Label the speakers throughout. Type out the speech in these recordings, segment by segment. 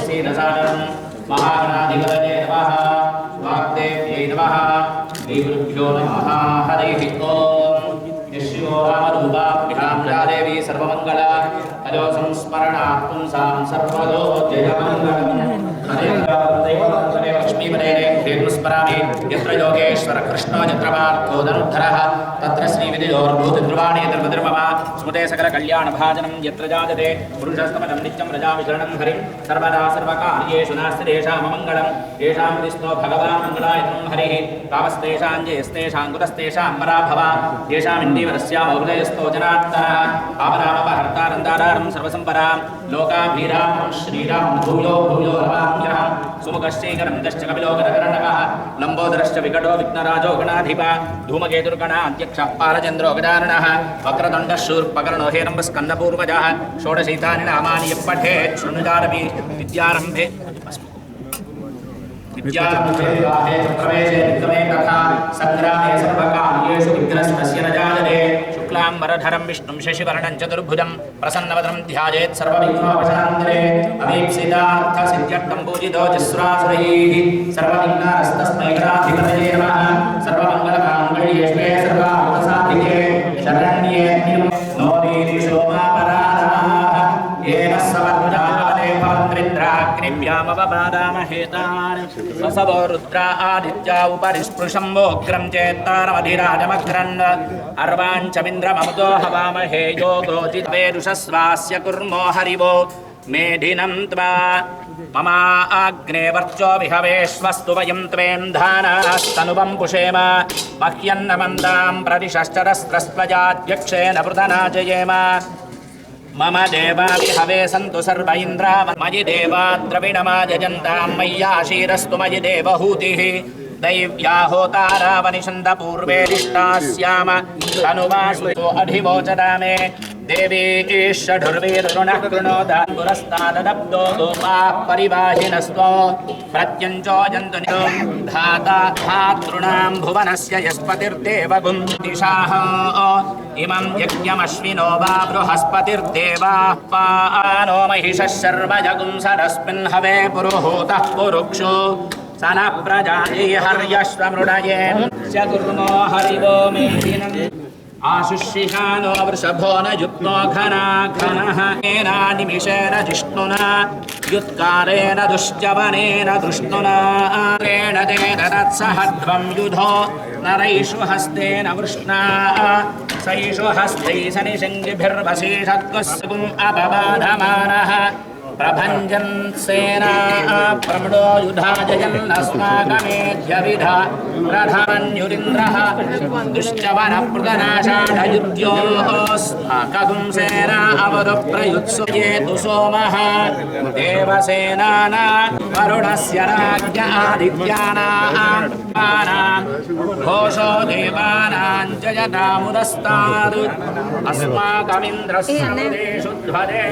Speaker 1: शीरसानं महागणाधिपतये नमः वाग्देव्यै नमः श्रीगुरुभ्यो नमः हरिः ओम् यश्यो रामरूपाभ्यां या देवी सर्वमङ्गला हरो संस्मरणात् पुंसां सर्वतो जयमङ्गलम् लक्ष्मीपदे स्मरामि यत्र योगेश्वर कृष्णो यत्र पार्थो धनुर्धरः तत्र श्रीविद्योर्भूतिर्वाणी धर्मधर्मः स्मृते सकलकल्याणभाजनं यत्र जायते पुरुषस्तमनं नित्यं रजाविशरणं हरिं सर्वदा सर्वकार्येषु नास्ति तेषाममङ्गलं येषां हृदिस्थो भगवान् मङ्गलायतनं हरिः तावस्तेषां जयस्तेषां कुतस्तेषां पराभवा येषामिन्दीवरस्यामहृदयस्थो जनार्दनः पावनामपहर्तारन्दारारं सर्वसम्परां लोकाभिरामं श्रीराम भूयो भूयो नमाम्यहं सुमुखश्चैकरन्दश्च कपिलोकरकर्णकः लम्बोदरश्च विकटो विघ्नराजो गणाधिपः धूमकेतुर्गणाध्यक्षः पालचन्द्रो गजाननः वक्रतुण्डः शूर्पकर्णो हेरम्बस्कन्दपूर्वजः षोडशैतानि नामानि यः पठेत् शृणुजारपि विद्यारम्भे विद्यारम्भे प्रवेशे विक्रमे तथा सङ्ग्रामे सर्वकार्येषु विघ्नस्तस्य न जायते शुक्लाम्बरधरं विष्णुं शशिवर्णं चतुर्भुजं प्रसन्नवदनं ध्यायेत् सर्वविघ्नोपशान्तये अभीप्सितार्थसिद्ध्यर्थं पूजितो जस्रासुरैः सर्वविघ्नहस्तस्मै गणाधिपतये नमः सर्वमङ्गलमाङ्गल्ये शिवे सर्वार्थसाधिके शरण्ये नो नीतिशोमापराधाः येन समर्पयामहे भवन्त्रिन्द्राग्निभ्यामवपादामहेतान् वसवो रुद्रा आदित्या उपरि स्पृशं वोग्रं चेत्तारमधिराजमग्रन् अर्वाञ्चमिन्द्रममुदो हवामहे योगोजितवेदुषस्वास्य कुर्मो हरिवो मेधिनं त्वा ममा अग्ने वर्चो विहवेश्वस्तु वयं त्वेन्धानास्तनुवं पुषेम मह्यन्नमन्दां प्रतिशश्चरस्त्रस्त्वजाध्यक्षेण पृथना जयेम मम देवा विहवे सन्तु सर्व इन्द्रा मयि देवा द्रविणमाजन्तां मय्याशीरस्तु मयि देवहूतिः दैव्या होतारावनिषन्द पूर्वेदिष्टास्याम तनुवासु अधिवोचदा मे देवी ईषढुर्वीरुणः कृणोदान् पुरस्तादब्दो दोपाः परिवाहिनस्त्वो प्रत्यञ्चो जन्तु धाता धातॄणां भुवनस्य यस्पतिर्देवगुं दिशाः इमं यज्ञमश्विनो वा बृहस्पतिर्देवाः पानो महिषः शर्वजगुं सरस्मिन् हवे पुरुहूतः पुरुक्षु स न प्रजायै हर्यश्वमृडये च कुर्मो हरिवो मेदिनम् आशुष्यिहानो वृषभो न युक्तो घना घनः येना निमिषेण जिष्णुना युत्कारेण दुश्चवनेन दुष्णुना रेण तेन तत्सहध्वं युधो नरैषु हस्तेन वृष्णा सैषु हस्तैः सनिषङ्गिभिर्वशीषत्कुस्सुम् अपबाधमानः प्रभञ्जन् सेना प्रमृडो युधा जयन्नस्माकमेध्यविधा प्रथमन्युरिन्द्रः दुश्चवनप्रदनाशाढयुध्योऽस्माकं सेना अवधुप्रयुत्सु येतु सोमः देवसेनाना वरुणस्य राज्ञ आदित्यानां घोषो देवानां जयतामुदस्ताद् अस्माकमिन्द्रस्य मुदेषु ध्वरे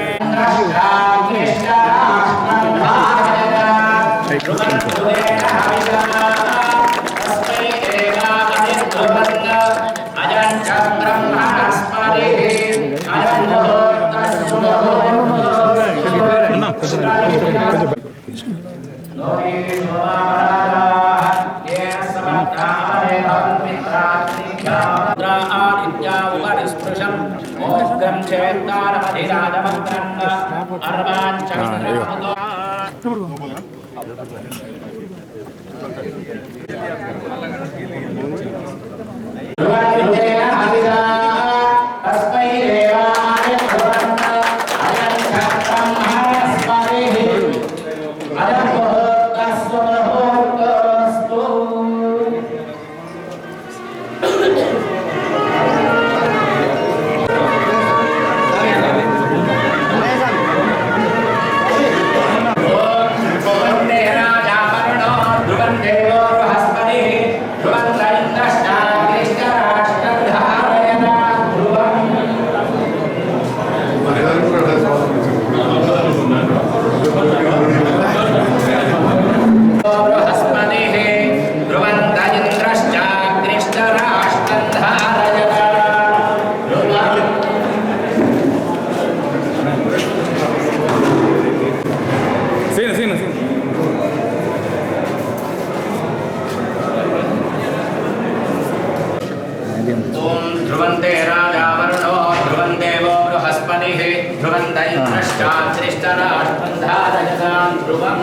Speaker 1: ధ్రువం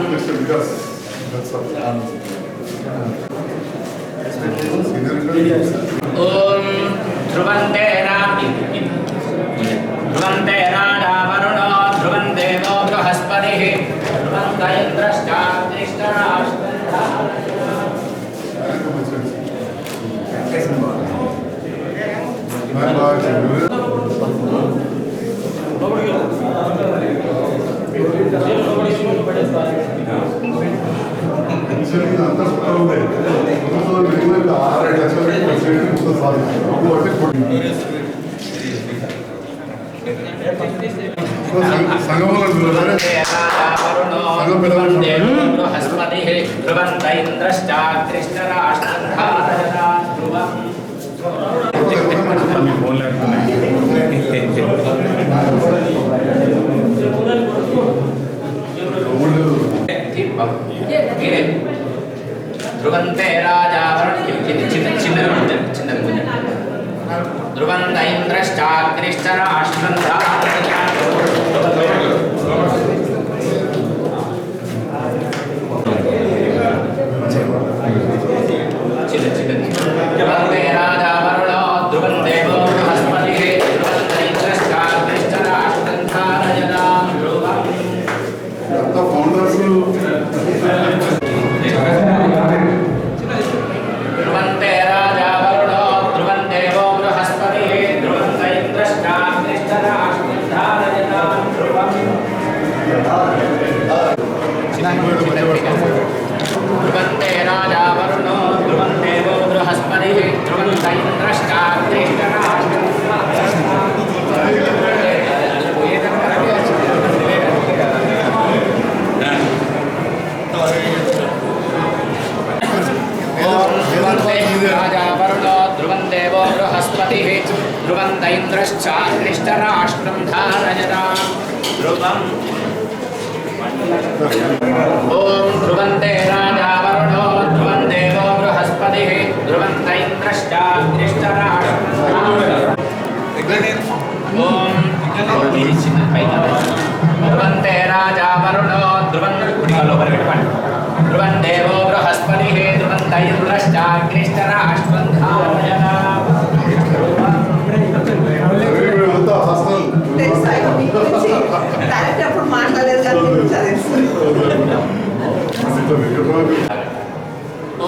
Speaker 1: ఓం ధ్రువంతే ధ్రువంతే రాజా వరుణో ధ్రువం దేవో బృహస్పతి ధ్రువంత ధ్రువంతే రాజా ధ్రువంత ఇంద్రశ్చాగ్నిశ్చరాష్ట్రంధా ధ్రువంతే రాజా వరుణో ధ్రువం దేవో బృహస్పతి ధ్రువంత ఇంద్రశ్చాగ్నిశ్చరాష్ట్రంధా ధ్రువంతే రాజా వరుణో ధ్రువం దేవో బృహస్పతి ధ్రువంత ఇంద్రశ్చాగ్నిశ్చరాష్ట్రంధా ధ్రువం ధ్రువంతే రాజా వరుణో ధ్రువం దేవో బృహస్పతి ధ్రువంత రాజా వరుణో ధ్రువం దేవో బృహస్పతి ధ్రువంత ఇంద్రశ్చాగ్నిశ్చరాష్ట్రం ధారయతాం ధ్రువం ఓం ధ్రువంతే రాజా వరుణో ధ్రువం దేవో బృహస్పతి ధ్రువంత ఇంద్రశ్చాగ్నిశ్చరాష్ట్రం ఓం ధ్రువంతే రాజా వరుణో ధ్రువం ధ్రువం దేవో బృహస్పతి ధ్రువంత ఇంద్రశ్చాగ్నిశ్చరాష్ట్రం ధారయతాం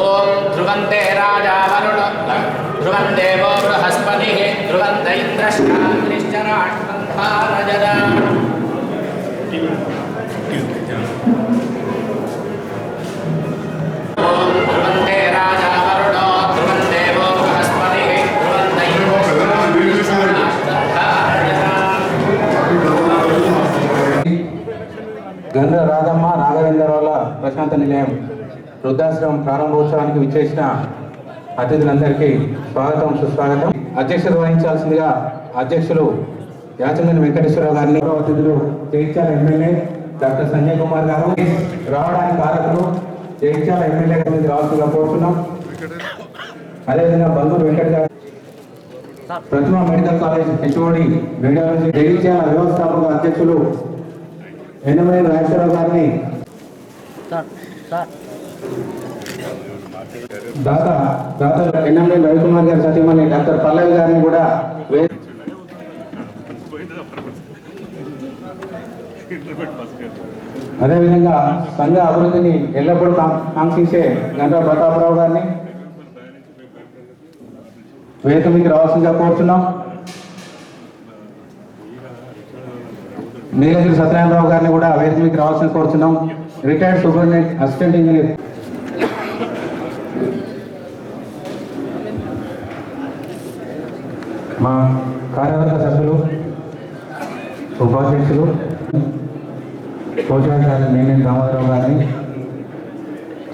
Speaker 1: ఓం ధ్రువంతే రాజా వరుణో ధ్రువం దేవో బృహస్పతి ధ్రువంత ఇంద్రశ్చాగ్నిశ్చరాష్ట్రం ధారయతాం ఓం ధ్రువంతే రాజా వరుణో ధ్రువం దేవో బృహస్పతి ధ్రువంత ఇంద్రశ్చాగ్నిశ్చరాష్ట్రం ధారయతాం
Speaker 2: గంధ్ర రాధమ్మ నాగవేంద్రరావుల ప్రశాంత నిలయం వృద్ధాశ్రమం ప్రారంభోత్సవానికి విచ్చేసిన అతిథులందరికీ స్వాగతం సుస్వాగతం. అధ్యక్షత వహించాల్సిందిగా అధ్యక్షులు యాచంగని వెంకటేశ్వరరావు గారిని, అతిథులు జగిత్యాల ఎమ్మెల్యే డాక్టర్ సంజయ్ కుమార్ గారు, రావడానికి కారకులు జగిత్యాల ఎమ్మెల్యే గారి రావాల్సిందిగా కోరుతున్నాం. అదేవిధంగా బంధువులు వెంకట గారు, Pratima medical college HOD radiology Jagtial వ్యవస్థాపక అధ్యక్షులు ఎన్నమనేని రాజేశ్వరరావు గారిని, దాత ఎన్నమనేని రవికుమార్ గారి సతీమణి డాక్టర్ పల్లవి గారిని కూడా అదేవిధంగా సంఘ అభివృద్ధిని ఎల్లప్పుడూ కాంక్షించే గంటా ప్రతాపరావు గారిని వేదిక మీకు రావాల్సిందిగా కోరుతున్నాం. నీలగిరి సత్యనారాయణరావు గారిని కూడా వేదిక మీకు రావాల్సింది కోరుతున్నాం. రిటైర్డ్ సూపరింటెండెంట్ అసిస్టెంట్ ఇంజనీర్ మా కార్యవర్గ సభ్యులు, ఉపాధ్యక్షులు, కోశాధికారి నేనేని రామారావు గారిని,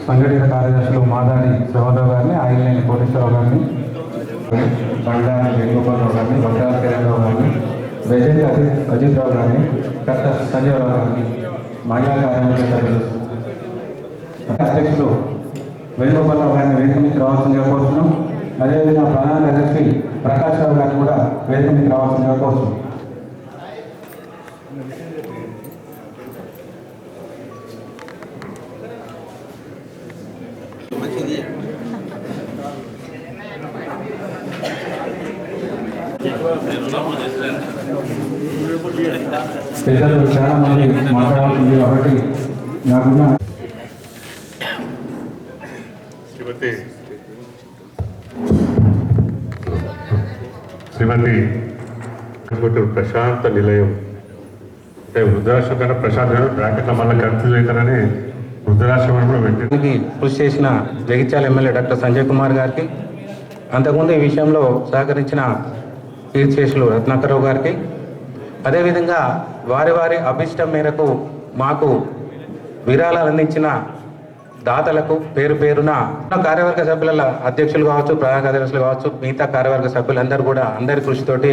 Speaker 2: సంఘటిత కార్యదర్శులు మాదాని శ్రవణరావు గారిని, ఆయిలేని కోటేశ్వరరావు గారిని, బండారి వేణుగోపాలరావు గారిని, బండారి కిరణరావు గారిని, వెజెంట్ అజిత్ రావు గారిని, డాక్టర్ సంజయరావు గారిని, మహిళా కార్యవర్గ సభ్యులు అధ్యక్షులు వేణుగోపాలరావు గారిని వేదిక మీకు రావాల్సిందిగా కోరుతున్నాం. అదేవిధంగా ప్రధాన కార్యదర్శి ప్రకాష్ రావు గారిని కూడా వేదిక మీకు రావాల్సిందిగా కోరుతున్నాం. పెద్దలు చాలా మంది మాట్లాడుతుంది కాబట్టి నాకున్న
Speaker 3: శ్రీమతి ప్రశాంత నిలయం అంటే వృద్ధాశ్రమం కన్నా ప్రశాంత బ్రాకెట్ల మళ్ళీ కన్ఫ్యూజ్ అవుతారని వృద్ధాశ్రమం కూడా పెట్టి
Speaker 2: కృషి చేసిన జగిత్యాల ఎమ్మెల్యే డాక్టర్ సంజయ్ కుమార్ గారికి, అంతకుముందు ఈ విషయంలో సహకరించిన కీర్తిశేషులు రత్నాకరరావు గారికి, అదేవిధంగా వారి వారి అభిష్టం మేరకు మాకు విరాళాలు అందించిన దాతలకు పేరు పేరున కార్యవర్గ సభ్యుల అధ్యక్షులు కావచ్చు, ప్రధాన కార్యదర్శులు కావచ్చు, మిగతా కార్యవర్గ సభ్యులందరూ కూడా అందరి కృషితోటి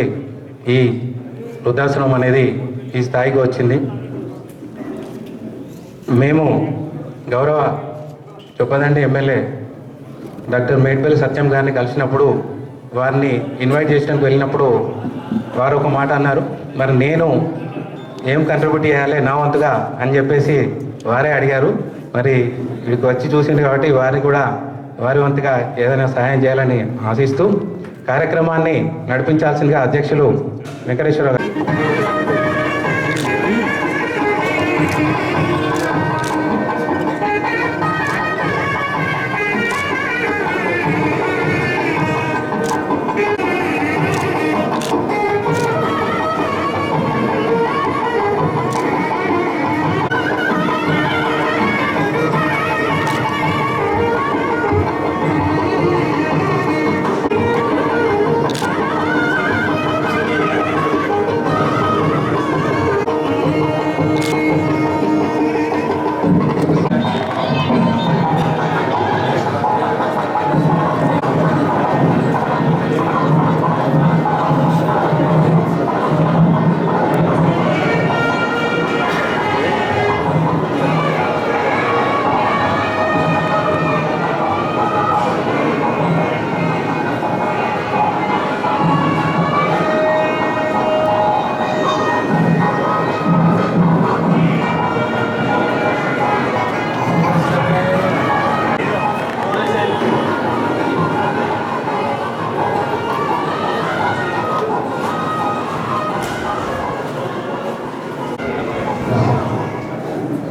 Speaker 2: ఈ వృద్ధాశ్రమం అనేది ఈ స్థాయికి వచ్చింది. మేము గౌరవ చొప్పదండి ఎమ్మెల్యే డాక్టర్ మేడ్పల్లి సత్యం గారిని కలిసినప్పుడు, వారిని ఇన్వైట్ చేయడానికి వెళ్ళినప్పుడు వారు ఒక మాట అన్నారు, మరి నేను ఏం కంట్రిబ్యూట్ చేయాలి నా వంతుగా అని చెప్పేసి వారే అడిగారు. మరి వీరికి వచ్చి చూసింది కాబట్టి వారిని కూడా వారి వంతుగా ఏదైనా సహాయం చేయాలని ఆశిస్తూ కార్యక్రమాన్ని నడిపించాల్సిందిగా అధ్యక్షులు వెంకటేశ్వరరావు గారు.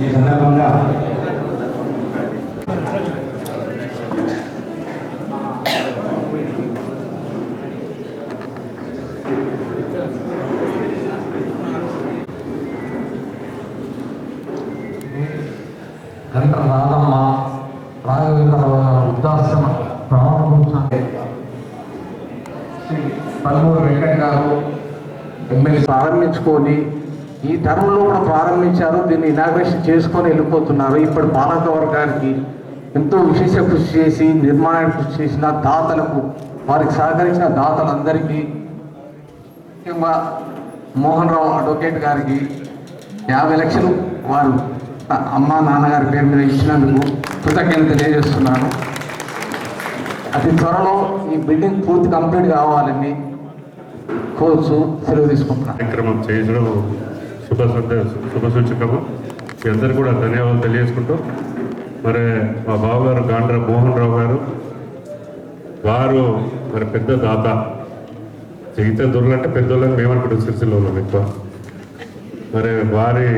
Speaker 2: ఈ సందర్భంగా
Speaker 4: కనుక రాధమ్మ రాఘవేంద్ర వృద్ధాశ్రమ ప్రారంభించాలి. శ్రీ పల్లూరు వెంకట గారు ఎమ్మెల్యే ప్రారంభించుకొని ఈ టర్మ్లో కూడా ప్రారంభించారు. దీన్ని ఇనాగ్రేషన్ చేసుకొని వెళ్ళిపోతున్నారు. ఇప్పుడు పాలక వర్గానికి ఎంతో విశేష కృషి చేసి నిర్మాణానికి కృషి చేసిన దాతలకు, వారికి సహకరించిన దాతలందరికీ, ముఖ్యంగా మోహన్ రావు అడ్వకేట్ గారికి 50 లక్షలు వారు అమ్మ నాన్నగారి పేరు మీద ఇచ్చినందుకు కృతజ్ఞతలు తెలియజేస్తున్నాను. అతి త్వరలో ఈ బిల్డింగ్ పూర్తి కంప్లీట్ కావాలని కోర్సు సెలవు తీసుకుంటున్నాను.
Speaker 3: కార్యక్రమం చేయడం శుభసూచకము. మీ అందరూ కూడా ధన్యవాదాలు తెలియజేసుకుంటూ, మరి మా బావగారు గాండ్ర మోహన్ రావు గారు వారు మరి పెద్ద దాత. జీవిత దొరలు అంటే పెద్దోళ్ళని మేమనుకుంటాం సిరిసిల్లలో ఎక్కువ. మరి వారి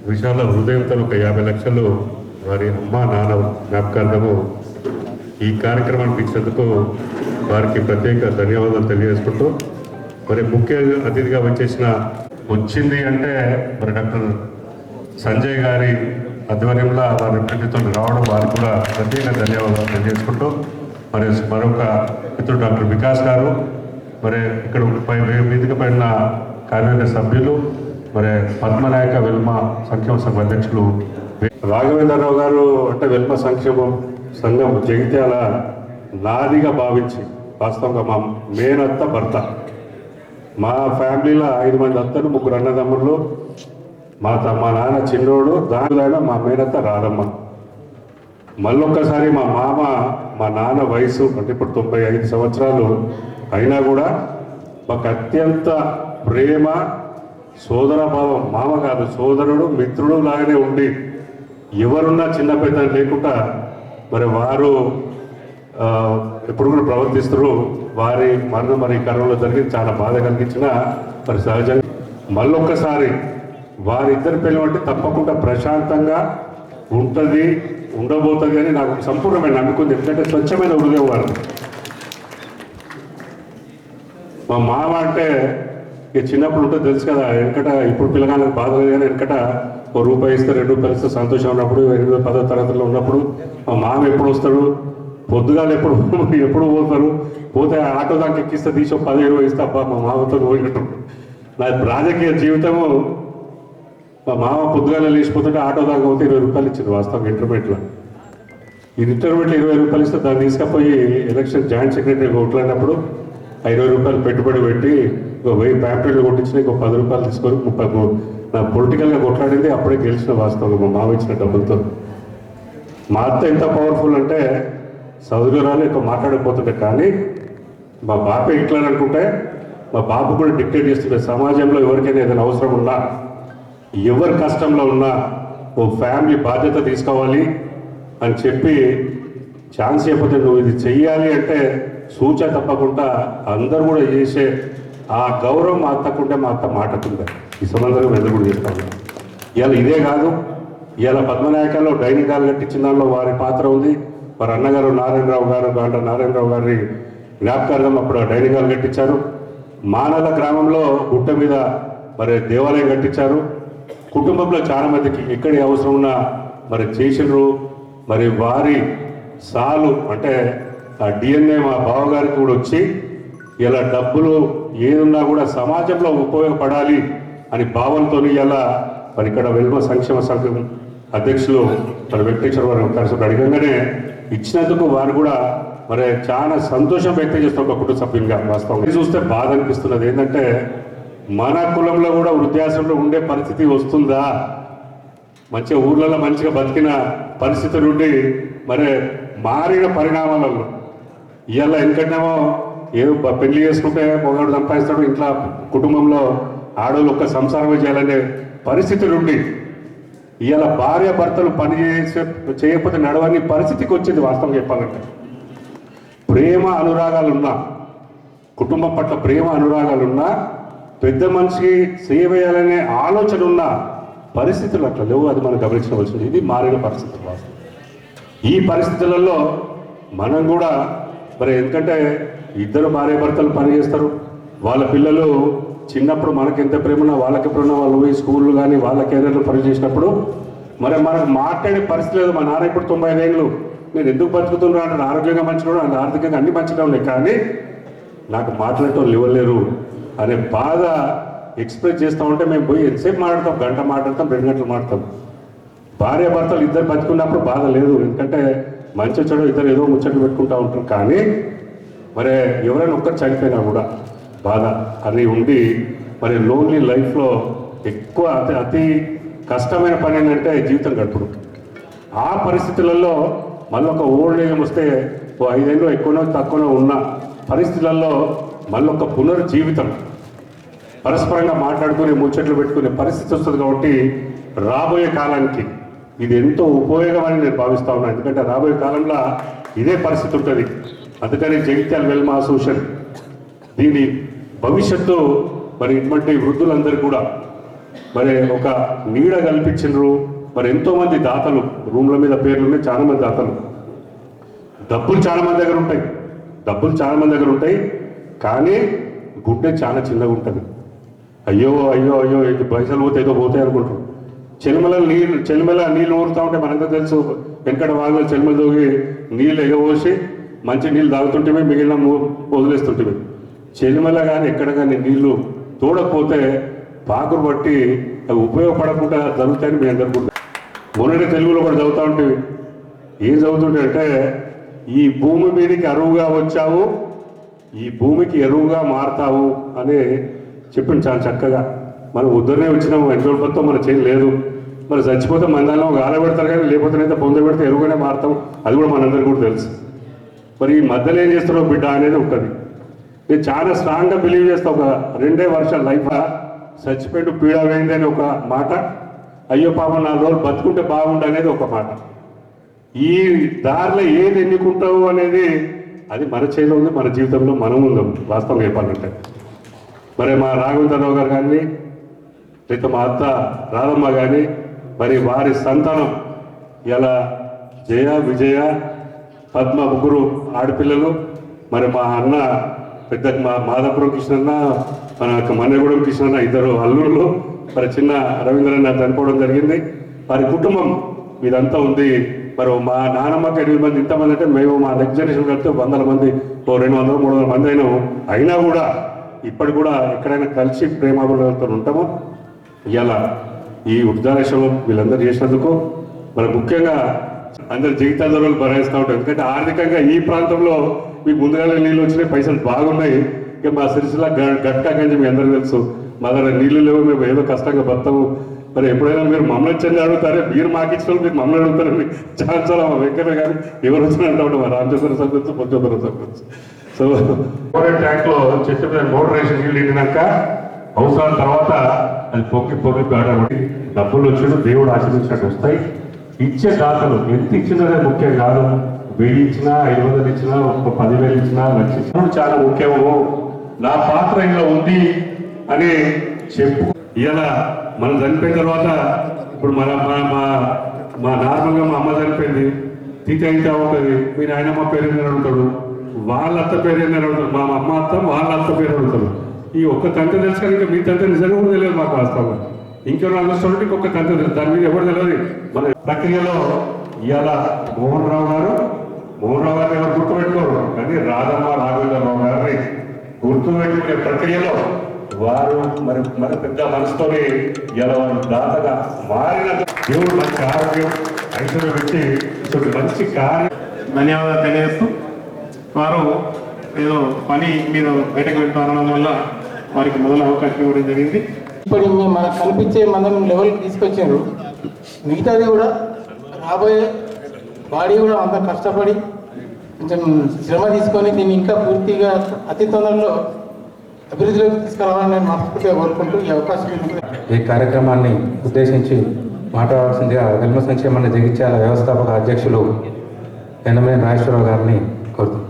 Speaker 3: విశాల హృదయంతో ఒక 50 లక్షలు వారి అమ్మ నాన్న జ్ఞాపకార్థము ఈ కార్యక్రమానికి ఇచ్చినందుకు వారికి ప్రత్యేక ధన్యవాదాలు తెలియజేసుకుంటూ, మరి ముఖ్య అతిథిగా వచ్చింది అంటే మరి డాక్టర్ సంజయ్ గారి ఆధ్వర్యంలో వారి ప్రతితో రావడం వారికి కూడా ప్రత్యేక ధన్యవాదాలు తెలియజేసుకుంటూ, మరి మరొక మిత్రుడు డాక్టర్ వికాస్ గారు, మరి ఇక్కడ వేదిక పడిన కార్యవర్గ సభ్యులు, మరి పద్మనాయక వెల్మ సంక్షేమ సంఘం అధ్యక్షులు రాఘవేంద్రరావు గారు అంటే వెల్మ సంక్షేమం సంఘం జగిత్యాల నాదిగా భావించి, వాస్తవంగా మా మేనత్త భర్త, మా ఫ్యామిలీలో 5 మంది అత్తలు, 3 అన్నదమ్ముళ్ళు, మా నాన్న చిన్నోడు, దానిలో మా మేనత్త రాధమ్మ. మళ్ళొక్కసారి మా మామ, మా నాన్న వయసు అంటే ఇప్పుడు 95 సంవత్సరాలు అయినా కూడా మాకు అత్యంత ప్రేమ, సోదరభావం, మామ కాదు సోదరుడు, మిత్రుడు లాగానే ఉండి ఎవరున్నా చిన్న పెద్ద లేకుండా మరి వారు ఎప్పుడు కూడా ప్రవర్తిస్తారు. వారి మరణం మరి కరోనాలో జరిగింది, చాలా బాధ కలిగించిన మరి సహజంగా మళ్ళొక్కసారి వారిద్దరి పెళ్ళి అంటే తప్పకుండా ప్రశాంతంగా ఉంటుంది, ఉండబోతుంది అని నాకు సంపూర్ణమైన నమ్మకం ఉంది. ఎందుకంటే స్వచ్ఛమైన హృదయం వారు. మా మామ అంటే ఇక చిన్నప్పుడు ఉంటుంది తెలుసు కదా, వెనకట ఇప్పుడు పిల్లగాళ్ళకి బాధ లేదు కానీ వెనకట ₹1 ఇస్తే ₹2 ఇస్తే సంతోషం ఉన్నప్పుడు 8వ 10వ తరగతిలో ఉన్నప్పుడు మా మామ ఎప్పుడు వస్తాడు, పొద్దుగాలు ఎప్పుడు పోతారు, పోతే ఆటో దాకా ఎక్కిస్తే తీసి ₹10 ఇస్తే అబ్బా మా మామతో పోయినట్టు. నా రాజకీయ జీవితము మా మామ పొద్దుగాల లేచిపోతుంటే ఆటో దాకా పోతే ₹20 ఇచ్చింది వాస్తవం ఇంటర్మీడియట్లో. ఈ ఇంటర్మీడియట్లో ₹20 ఇస్తే దాన్ని తీసుకుపోయి ఎలక్షన్ జాయింట్ సెక్రటరీ కొట్లాడినప్పుడు ₹20 పెట్టుబడి పెట్టి 1000 ప్యాంప్లెట్లు కొట్టించిన ఇంకో ₹10 తీసుకొని 30 నా పొలిటికల్గా కొట్లాడింది అప్పుడే గెలిచిన వాస్తవంగా మా మామ ఇచ్చిన డబ్బులతో. మా అత్త ఎంత పవర్ఫుల్ అంటే సౌదరాలు ఎక్కువ మాట్లాడకపోతుంటే కానీ మా బాపే ఇట్లా అనుకుంటే మా బాబు కూడా డిక్టేట్ చేస్తుంటే సమాజంలో ఎవరికైనా ఏదైనా అవసరం ఉన్నా, ఎవరి కష్టంలో ఉన్నా ఓ ఫ్యామిలీ బాధ్యత తీసుకోవాలి అని చెప్పి ఛాన్స్ ఇవ్వకపోతే నువ్వు ఇది చెయ్యాలి అంటే సూచ తప్పకుండా అందరూ కూడా చేసే ఆ గౌరవం మా అత్తకుంటే మా అత్త మాటకుంటే ఈ సంబంధంగా మేము కూడా చేస్తాము. ఇవాళ ఇదే కాదు, ఇవాళ పద్మనాయకాల్లో డైనింగ్ హాల్ కట్టించిన దానిలో వారి పాత్ర ఉంది. వారి అన్నగారు నారాయణరావు గారు గాండ్ర నారాయణరావు గారి జ్ఞాపకార్థం అప్పుడు డైనింగ్ హాల్ కట్టించారు. మానల గ్రామంలో గుట్ట మీద మరి దేవాలయం కట్టించారు. కుటుంబంలో చాలా మందికి ఎక్కడి అవసరం ఉన్నా మరి చేసినారు. మరి వారి సాలు అంటే ఆ DNA మా బావగారికి కూడా వచ్చి ఇలా డబ్బులు ఏదున్నా కూడా సమాజంలో ఉపయోగపడాలి అని భావంతో ఇలా మరి ఇక్కడ వెల్మ సంక్షేమ సంఘం అధ్యక్షులు మరి వెంకటేశ్వర వారు కలిసి అడగంగానే ఇచ్చినందుకు వారు కూడా మరి చాలా సంతోషం వ్యక్తం చేస్తాం ఒక కుటుంబ సభ్యులుగా. వాస్తవం చూస్తే బాధ అనిపిస్తున్నది ఏంటంటే మన కులంలో కూడా వృద్ధాశ్రమంలో ఉండే పరిస్థితి వస్తుందా? మంచిగా ఊర్లలో మంచిగా బతికిన పరిస్థితి నుండి మరి మారిన పరిణామాలలో ఇవాళ ఎందుకంటేమో ఏదో పెళ్లి చేసుకుంటే మొగాడు సంపాదిస్తాడు, ఇంట్లో కుటుంబంలో ఆడవాళ్ళు ఒక్క సంసారమే చేయాలనే పరిస్థితి నుండి ఇవాళ భార్య భర్తలు పని చేయకపోతే నడవని పరిస్థితికి వచ్చింది. వాస్తవం చెప్పాలంటే ప్రేమ అనురాగాలున్నా, కుటుంబం పట్ల ప్రేమ అనురాగాలున్నా, పెద్ద మనిషికి సేవ చేయాలనే ఆలోచన ఉన్న పరిస్థితులు అట్లా లేవు. అది మనం గమనించవలసింది. ఇది మారిన పరిస్థితులు. వాస్తవం ఈ పరిస్థితులలో మనం కూడా మరి ఎందుకంటే ఇద్దరు భార్య భర్తలు పని చేస్తారు, వాళ్ళ పిల్లలు చిన్నప్పుడు మనకి ఎంత ప్రేమన్నా వాళ్ళకి ఎప్పుడున్నా వాళ్ళు పోయి స్కూళ్ళు కానీ వాళ్ళ కెరీర్లో పని చేసినప్పుడు మరి మనకు మాట్లాడే పరిస్థితి లేదు. మా నాన్న ఇప్పుడు 95 ఏళ్ళు, నేను ఎందుకు బతుకుతున్నాను అంటే ఆరోగ్యంగా మంచిగా అంటే ఆర్థికంగా అన్ని మంచిగా ఉన్నాయి, కానీ నాకు మాట్లాడటం ఇవ్వలేరు అనే బాధ ఎక్స్ప్రెస్ చేస్తూ ఉంటే మేము పోయి ఎంతసేపు మాట్లాడతాం, గంట మాట్లాడతాం, 2 గంటలు మాట్లాడతాం. భార్య భర్తలు ఇద్దరు బతుకున్నప్పుడు బాధ లేదు, ఎందుకంటే మంచి చెడు ఇద్దరు ఏదో ముచ్చట్లు పెట్టుకుంటూ ఉంటారు. కానీ మరి ఎవరైనా ఒక్కరు చనిపోయినా కూడా బాధ అని ఉండి మరి లోన్లీ లైఫ్లో ఎక్కువ అతి కష్టమైన పని ఏంటంటే జీవితం గడుపుడు. ఆ పరిస్థితులలో మళ్ళీ ఒక ఓల్డ్ ఏజ్ వస్తే ఓ 5 ఏళ్ళు ఎక్కువనో తక్కువనో ఉన్న పరిస్థితులలో మళ్ళీ ఒక పునర్జీవితం పరస్పరంగా మాట్లాడుకునే ముచ్చట్లు పెట్టుకునే పరిస్థితి వస్తుంది. కాబట్టి రాబోయే కాలానికి ఇది ఎంతో ఉపయోగమని నేను భావిస్తా ఉన్నాను. ఎందుకంటే రాబోయే కాలంలో ఇదే పరిస్థితి ఉంటుంది. అందుకని జగిత్యాల వెల్మ అసోసియేషన్ దీని భవిష్యత్తు మరి ఇటువంటి వృద్ధులందరూ కూడా మరి ఒక నీడ కల్పించారు. మరి ఎంతోమంది దాతలు రూమ్ల మీద పేర్లు ఉన్నాయి, చాలా మంది దాతలు. డబ్బులు చాలా మంది దగ్గర ఉంటాయి, కానీ గుడ్డే చాలా చిన్నగా ఉంటుంది. అయ్యో అయ్యో అయ్యో ఇది పైసలు పోతే ఏదో పోతాయి అనుకుంటారు. చెలిమల నీళ్ళు ఊరుతూ ఉంటే మనకు తెలుసు, వెనకట వాళ్ళు చెలిమల దూగి నీళ్ళు ఎగబోసి మంచి నీళ్ళు తాగుతుంటే మిగిలిన వదిలేస్తుంటే చెలిమల కానీ ఎక్కడ కానీ నీళ్లు తోడకపోతే పాకురు బట్టి అవి ఉపయోగపడకుండా జరుగుతాయని మేము అందరుకుంటాం. మొన్నటి తెలుగులో కూడా చదువుతూ ఉంటే ఏం చదువుతుంటే అంటే ఈ భూమి మీదకి అరువుగా వచ్చావు, ఈ భూమికి ఎరువుగా మారుతావు అని చెప్పింది చాలా చక్కగా. మనం ఉద్దరనే వచ్చినాము, ఎన్ని రోజులతో మన చేయి లేదు. మరి చచ్చిపోతే మందాల్లో ఆరబెడతారు కానీ లేకపోతే పొందబెడితే ఎరువుగానే మారుతాం, అది కూడా మనందరికీ కూడా తెలుసు. మరి ఈ మధ్యలో ఏం చేస్తారో బిడ్డ అనేది ఉంటుంది. నేను చాలా స్ట్రాంగ్గా బిలీవ్ చేస్తా. ఒక 2 వర్షాల లైఫ్ చచ్చిపోయి పీడ వేయింది అని ఒక మాట, అయ్యో పాపం 4 రోజులు బతుకుంటే బాగుండు అనేది ఒక మాట. ఈ దారిలో ఏది ఎన్నుకుంటావు అనేది అది మన చేతిలో ఉంది, మన జీవితంలో మనం ఉందాం వాస్తవం చెప్పాలంటే. మరి మా రాఘవేంద్రరావు గారు కానీ లేదా మా అత్త రాధమ్మ కానీ మరి వారి సంతానం ఇలా జయ విజయ పద్మ ముగ్గురు ఆడపిల్లలు. మరి మా అన్న పెద్ద మా మాదాపురం కృష్ణన్న, మన మన్నెగూడెం కృష్ణన్న ఇద్దరు అల్లుళ్ళు. మరి చిన్న రవీంద్రన్న చనిపోవడం జరిగింది. వారి కుటుంబం ఇదంతా ఉంది. మరి మా నానమ్మకి 8 మంది, ఇంతమంది అంటే మేము మా నెక్స్ట్ జనరేషన్ కలిస్తే 100 మంది, 200-300 మంది అయినా కూడా ఇప్పటి కూడా ఎక్కడైనా కలిసి ప్రేమాభిమానాలతో ఉంటాము. ఇలా ఈ వృద్ధాశ్రమం వీళ్ళందరూ చేసినందుకు మరి ముఖ్యంగా అందరు జీవితాలు భరాయిస్తూ ఉంటారు. ఎందుకంటే ఆర్థికంగా ఈ ప్రాంతంలో మీకు ముందుగానే నీళ్ళు వచ్చినాయి, పైసలు బాగున్నాయి. ఇక మా సిరిసిల్ల గట్కా గంజి మీ అందరికీ తెలుసు. మా దగ్గర నీళ్ళు లేవు, మేము ఏదో కష్టంగా బతాము. మరి ఎప్పుడైనా మీరు మమ్మల్ని చెంది అడుగుతారే, మీరు మాకు ఇచ్చిన మీరు మమ్మల్ని అడుగుతారని చాలా మా వెంకయ్య గారు ఎవరు వచ్చినట్టు ఉంటాం. మా రామచంద్ర సర్పంచ్, పొచ్చోదర సర్పంచ్. సో ట్యాంక్ లో చెట్టు మీద మోటార్ వేసి నీళ్ళు నిండినాక అవసరాల తర్వాత అది పొక్కి ఆడబట్టి డబ్బులు వచ్చిన దేవుడు ఆశీర్వదించినట్టు వస్తాయి. ఇచ్చే దాతలు ఎంత ఇచ్చినదే ముఖ్యం కాదు. 1000 ఇచ్చినా, 500 ఇచ్చినా, 10,000 ఇచ్చినా, 1,00,000 ఇచ్చినా చాలా ముఖ్యము. నా పాత్ర ఇలా ఉంది అని చెప్పు. ఇలా మనం చనిపోయిన తర్వాత ఇప్పుడు మా నార్మల్గా మా అమ్మ చనిపోయింది, తీత అయితే ఉంటుంది. మీ నాయనమ్మ పేరు ఏందని అడుగుతాడు, వాళ్ళ అత్త పేరు ఏందని అడుగుతాడు. మా అమ్మ అత్త వాళ్ళ అత్త పేరు అడుగుతాడు. ఈ ఒక్క తండ్రి తెలుసు కానీ ఇంకా మీ తండ్రి నిజంగా కూడా తెలియదు మాకు వాస్తవంగా. ఇంకెవరు అందరిస్తుంటే ఇంకొక తండ్రి తెలుసు, దాని మీద ఎవరు తెలియదు. మన ప్రక్రియలో ఇవాళ మోహన్ రావు గారిని ఎవరు గుర్తుపెట్టుకోరు, కానీ రాధమ్మ రాఘవేంద్రరావు గారిని గుర్తుపెట్టుకునే ప్రక్రియలో వారు మరి పెద్ద మనసుతోని ఇలా దాతగా మారిన దేవుడు మంచి ఆరోగ్యం ఐశ్వర్యం పెట్టి మంచి కార్యం.
Speaker 5: ధన్యవాదాలు తెలియజేస్తూ, వారు ఏదో పని మీద బయటకు వెళ్తూ అనడం వల్ల వారికి మొదలు అవకాశం ఇవ్వడం జరిగింది.
Speaker 6: ఇప్పుడు మనకు కనిపించే మనం లెవెల్కి తీసుకొచ్చారు. మిగతాది కూడా రాబోయే బాడీ కూడా అంత కష్టపడి కొంచెం శ్రమ తీసుకొని దీన్ని ఇంకా పూర్తిగా అతి తొందరలో అభివృద్ధిలోకి తీసుకురావాలని నేను మనస్ఫూర్తిగా కోరుకుంటూ ఈ అవకాశం.
Speaker 2: ఈ కార్యక్రమాన్ని ఉద్దేశించి మాట్లాడాల్సిందిగా వెల్మ సంక్షేమ జగిత్యాల వ్యవస్థాపక అధ్యక్షులు ఎన్నమనేని నాగేశ్వరరావు గారిని కోరుతున్నాను.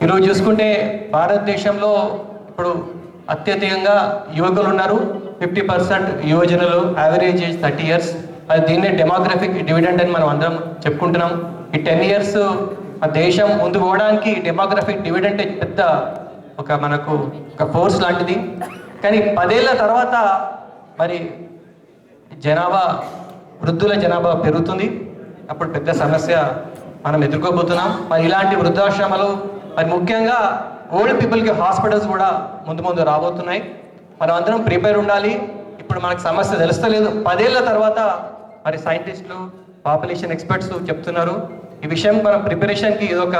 Speaker 7: ఈరోజు చూసుకుంటే భారతదేశంలో ఇప్పుడు అత్యధికంగా యువకులు ఉన్నారు. 50% యువజనులు, యావరేజ్ ఏజ్ 30 years. అది దీన్నే డెమోగ్రఫిక్ డివిడెండ్ అని మనం అందరం చెప్పుకుంటున్నాం. ఈ 10 years ఆ దేశం ముందు పోవడానికి డెమోగ్రఫిక్ డివిడెండ్ పెద్ద మనకు ఒక ఫోర్స్ లాంటిది. కానీ 10 ఏళ్ల తర్వాత మరి వృద్ధుల జనాభా పెరుగుతుంది. అప్పుడు పెద్ద సమస్య మనం ఎదుర్కోబోతున్నాం. మరి ఇలాంటి వృద్ధాశ్రమాలు మరి ముఖ్యంగా ఓల్డ్ పీపుల్కి హాస్పిటల్స్ కూడా ముందు రాబోతున్నాయి. మనం అందరం ప్రిపేర్ ఉండాలి. ఇప్పుడు మనకు సమస్య తెలుస్తలేదు, 10 ఏళ్ల తర్వాత మరి సైంటిస్టులు, పాపులేషన్ ఎక్స్పర్ట్స్ చెప్తున్నారు. ఈ విషయం మన ప్రిపరేషన్కి ఇదొక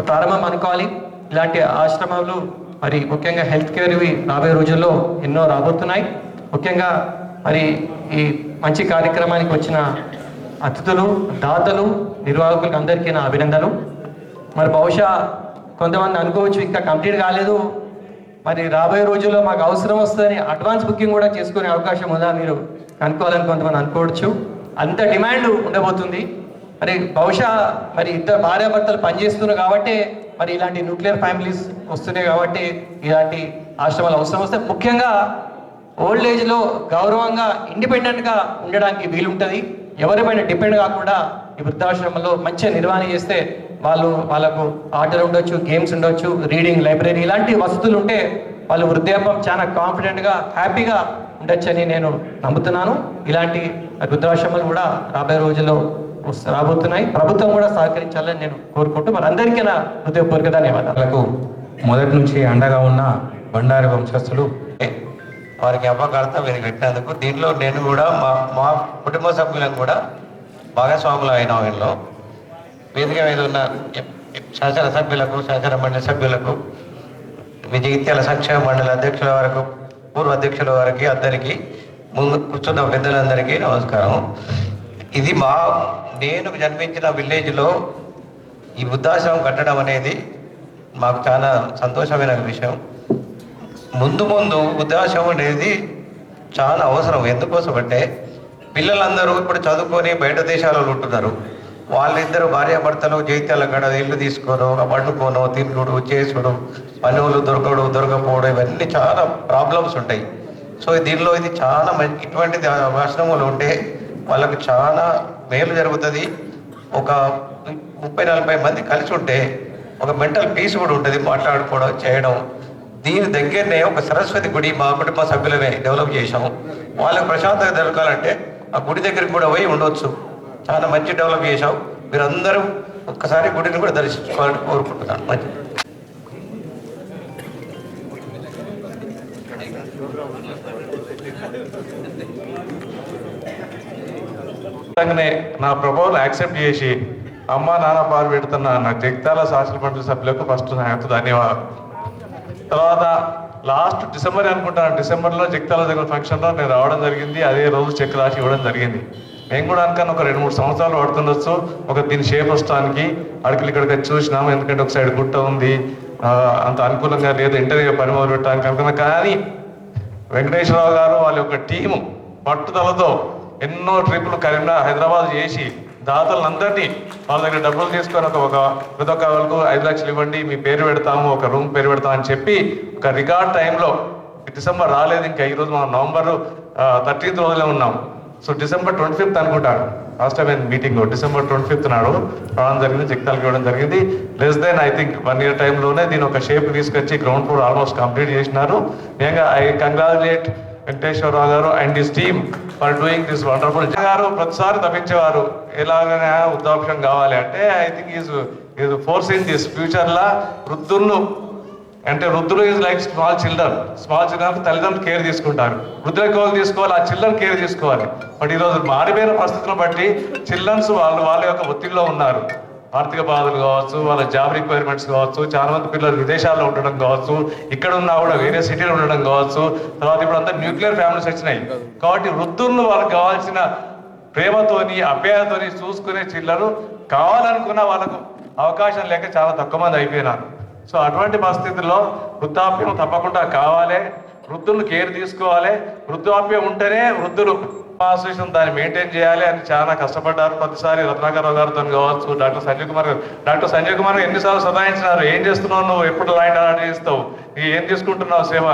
Speaker 7: ప్రారంభం అనుకోవాలి. ఇలాంటి ఆశ్రమాలు మరి ముఖ్యంగా హెల్త్ కేర్ ఇవి రాబోయే రోజుల్లో ఎన్నో రాబోతున్నాయి. ముఖ్యంగా మరి ఈ మంచి కార్యక్రమానికి వచ్చిన అతిథులు, దాతలు, నిర్వాహకులకు అందరికీ నా అభినందనలు. మరి బహుశా కొంతమంది అనుకోవచ్చు ఇంకా కంప్లీట్ కాలేదు, మరి రాబోయే రోజుల్లో మాకు అవసరం వస్తుందని అడ్వాన్స్ బుకింగ్ కూడా చేసుకునే అవకాశం ఉందా మీరు అనుకోవాలని కొంతమంది అనుకోవచ్చు. అంత డిమాండ్ ఉండబోతుంది. మరి బహుశా మరి ఇద్దరు భార్యాభర్తలు పనిచేస్తున్నారు కాబట్టి మరి ఇలాంటి న్యూక్లియర్ ఫ్యామిలీస్ వస్తున్నాయి కాబట్టి ఇలాంటి ఆశ్రమాలు అవసరం వస్తే ముఖ్యంగా ఓల్డ్ ఏజ్లో గౌరవంగా ఇండిపెండెంట్గా ఉండడానికి వీలుంటుంది. ఎవరిపైన డిపెండ్ కాకుండా ఈ వృద్ధాశ్రమంలో మంచిగా నిర్వహణ చేస్తే వాళ్ళకు ఆటలు ఉండొచ్చు, గేమ్స్ ఉండొచ్చు, రీడింగ్ లైబ్రరీ ఇలాంటి వసతులు ఉంటే వాళ్ళు వృద్ధాప్యం చాలా కాన్ఫిడెంట్గా హ్యాపీగా ఉండొచ్చని నేను నమ్ముతున్నాను. ఇలాంటి వృద్ధాశ్రమాలు కూడా రాబోయే రోజుల్లో రాబోతున్నాయి. ప్రభుత్వం కూడా సహకరించాలని నేను కోరుకుంటూ మరి అందరికీ నా హృదయపూర్వక ధన్యవాదాలకు.
Speaker 2: మొదటి నుంచి అండగా ఉన్న బండారి వంశస్థులు
Speaker 8: వారికి అపకర్త మీరు పెట్టినందుకు దీంట్లో నేను కూడా మా కుటుంబ సభ్యులను కూడా భాగస్వాములు అయిన వీళ్ళలో వేదిక మీద ఉన్న శాసన సభ్యులకు, శాసన మండలి సభ్యులకు, జగిత్యాల సంక్షేమ మండలి అధ్యక్షుల వరకు, పూర్వ అధ్యక్షుల వరకు అందరికీ, ముందు కూర్చున్న పెద్దలందరికీ నమస్కారం. ఇది నేను జన్మించిన విలేజ్లో ఈ వృద్ధాశ్రమం కట్టడం అనేది మాకు చాలా సంతోషమైన విషయం. ముందు వృద్ధాశ్రమం అనేది చాలా అవసరం. ఎందుకోసం అంటే పిల్లలందరూ ఇప్పుడు చదువుకొని బయట దేశాలలో ఉంటున్నారు. వాళ్ళిద్దరు భార్యాభర్తలు జైత్యాల గడ ఇల్లు తీసుకోను, వండుకోను, తిరుగుడు, చేసుడు, పనులు దొరకపోవడం, ఇవన్నీ చాలా ప్రాబ్లమ్స్ ఉంటాయి. సో దీనిలో ఇది చాలా ఇటువంటి ఆశ్రమాలు ఉంటే వాళ్ళకు చాలా మేలు జరుగుతుంది. ఒక 30-40 మంది కలిసి ఉంటే ఒక మెంటల్ పీస్ కూడా ఉంటుంది, మాట్లాడుకోవడం చేయడం. దీని దగ్గరనే ఒక సరస్వతి గుడి మా కుటుంబ సభ్యులమే డెవలప్ చేశాము. వాళ్ళకి ప్రశాంతత దొరకాలంటే ఆ గుడి దగ్గరికి కూడా పోయి ఉండొచ్చు. చాలా మంచి డెవలప్ చేశాం. మీరందరూ ఒక్కసారి గుడిని కూడా దర్శించుకోవాలని కోరుకుంటున్నాను. మంచి
Speaker 9: నా ప్రపోజల్ యాక్సెప్ట్ చేసి అమ్మ నాన్న పాలు పెడుతున్న నా జగిత్యాల శాసన మండలి సభ్యులకు ఫస్ట్ నా యొక్క ధన్యవాదాలు. తర్వాత లాస్ట్ డిసెంబర్ అనుకుంటాను, డిసెంబర్లో జగిత్యాల దగ్గర ఫంక్షన్లో నేను రావడం జరిగింది. అదే రోజు చెక్ రాసి ఇవ్వడం జరిగింది. నేను కూడా అనుకుని ఒక 2-3 సంవత్సరాలు పడుతుండొచ్చు దీని షేప్ వస్తానికి. అడికి ఇక్కడికి చూసినాము, ఎందుకంటే ఒక సైడ్ గుట్ట ఉంది, అంత అనుకూలంగా లేదు ఇంటర్వ్యూ పని మొదలు పెట్టడానికి అనుకున్నా. కానీ వెంకటేశ్వరరావు గారు వాళ్ళ యొక్క టీము పట్టుదలతో ఎన్నో ట్రిప్పులు హైదరాబాద్ చేసి దాతలందరినీ వాళ్ళ దగ్గర డబ్బులు తీసుకొని ప్రతి ఒక్క వాళ్ళకు 5 లక్షలు ఇవ్వండి, మీ పేరు పెడతాము, ఒక రూమ్ పేరు పెడతాము అని చెప్పి ఒక రికార్డ్ టైంలో డిసెంబర్ రాలేదు. ఇంకా ఈరోజు మనం నవంబర్ 13th రోజులే ఉన్నాం. సో డిసెంబర్ 25th అనుకుంటాను last time meeting, December 25th నాడు రావడం జరిగింది, జగిత్యాలకు ఇవ్వడం జరిగింది. Less than I think 1 year టైంలోనే దీని ఒక షేప్ తీసుకొచ్చి గ్రౌండ్ ఫ్లోర్ ఆల్మోస్ట్ కంప్లీట్ చేసినారు. నిజంగా ఐ కంగ్రాచులేట్ వెంకటేశ్వరరావు గారు and his team for doing this wonderful. గారు ప్రతిసారి తప్పించేవారు ఎలాగైనా వృద్ధాప్యం కావాలి అంటే. I think is forcing this. ఫ్యూచర్లో వృద్ధులను అంటే వృద్ధులు ఈజ్ లైక్ స్మాల్ చిల్డ్రన్ తల్లిదండ్రులు కేర్ తీసుకుంటారు. వృద్ధులకు వాళ్ళు తీసుకోవాలి, ఆ చిల్డ్రన్ కేర్ తీసుకోవాలి. బట్ ఈరోజు మారిపోయిన పరిస్థితులను బట్టి చిల్డ్రన్స్ వాళ్ళ యొక్క ఒత్తిడిలో ఉన్నారు. ఆర్థిక బాధలు కావచ్చు, వాళ్ళ జాబ్ రిక్వైర్మెంట్స్ కావచ్చు, చాలా మంది పిల్లలు విదేశాల్లో ఉండడం కావచ్చు, ఇక్కడ ఉన్నా కూడా వేరే సిటీలో ఉండడం కావచ్చు. తర్వాత ఇప్పుడు అంతా న్యూక్లియర్ ఫ్యామిలీస్ వచ్చినాయి కాబట్టి వృద్ధులను వాళ్ళకి కావాల్సిన ప్రేమతోని అభ్యాతోని చూసుకునే చిల్లరు కావాలనుకున్న వాళ్ళకు అవకాశం లేక చాలా తక్కువ మంది అయిపోయినారు. సో అటువంటి పరిస్థితుల్లో వృద్ధాప్యం తప్పకుండా కావాలి, వృద్ధులను కేర్ తీసుకోవాలి. వృద్ధాప్యం ఉంటేనే వృద్ధులు అసోసియేషన్ దాన్ని మెయింటైన్ చేయాలి అని చాలా కష్టపడ్డారు. ప్రతిసారి రత్నాకరరావు గారితో కావచ్చు, డాక్టర్ సంజయ్ కుమార్ ఎన్నిసార్లు సదాయించినారు. ఏం చేస్తున్నావు నువ్వు, ఎప్పుడు లైన్ అలాంటి చేస్తావు, ఏం తీసుకుంటున్నావు సేవ,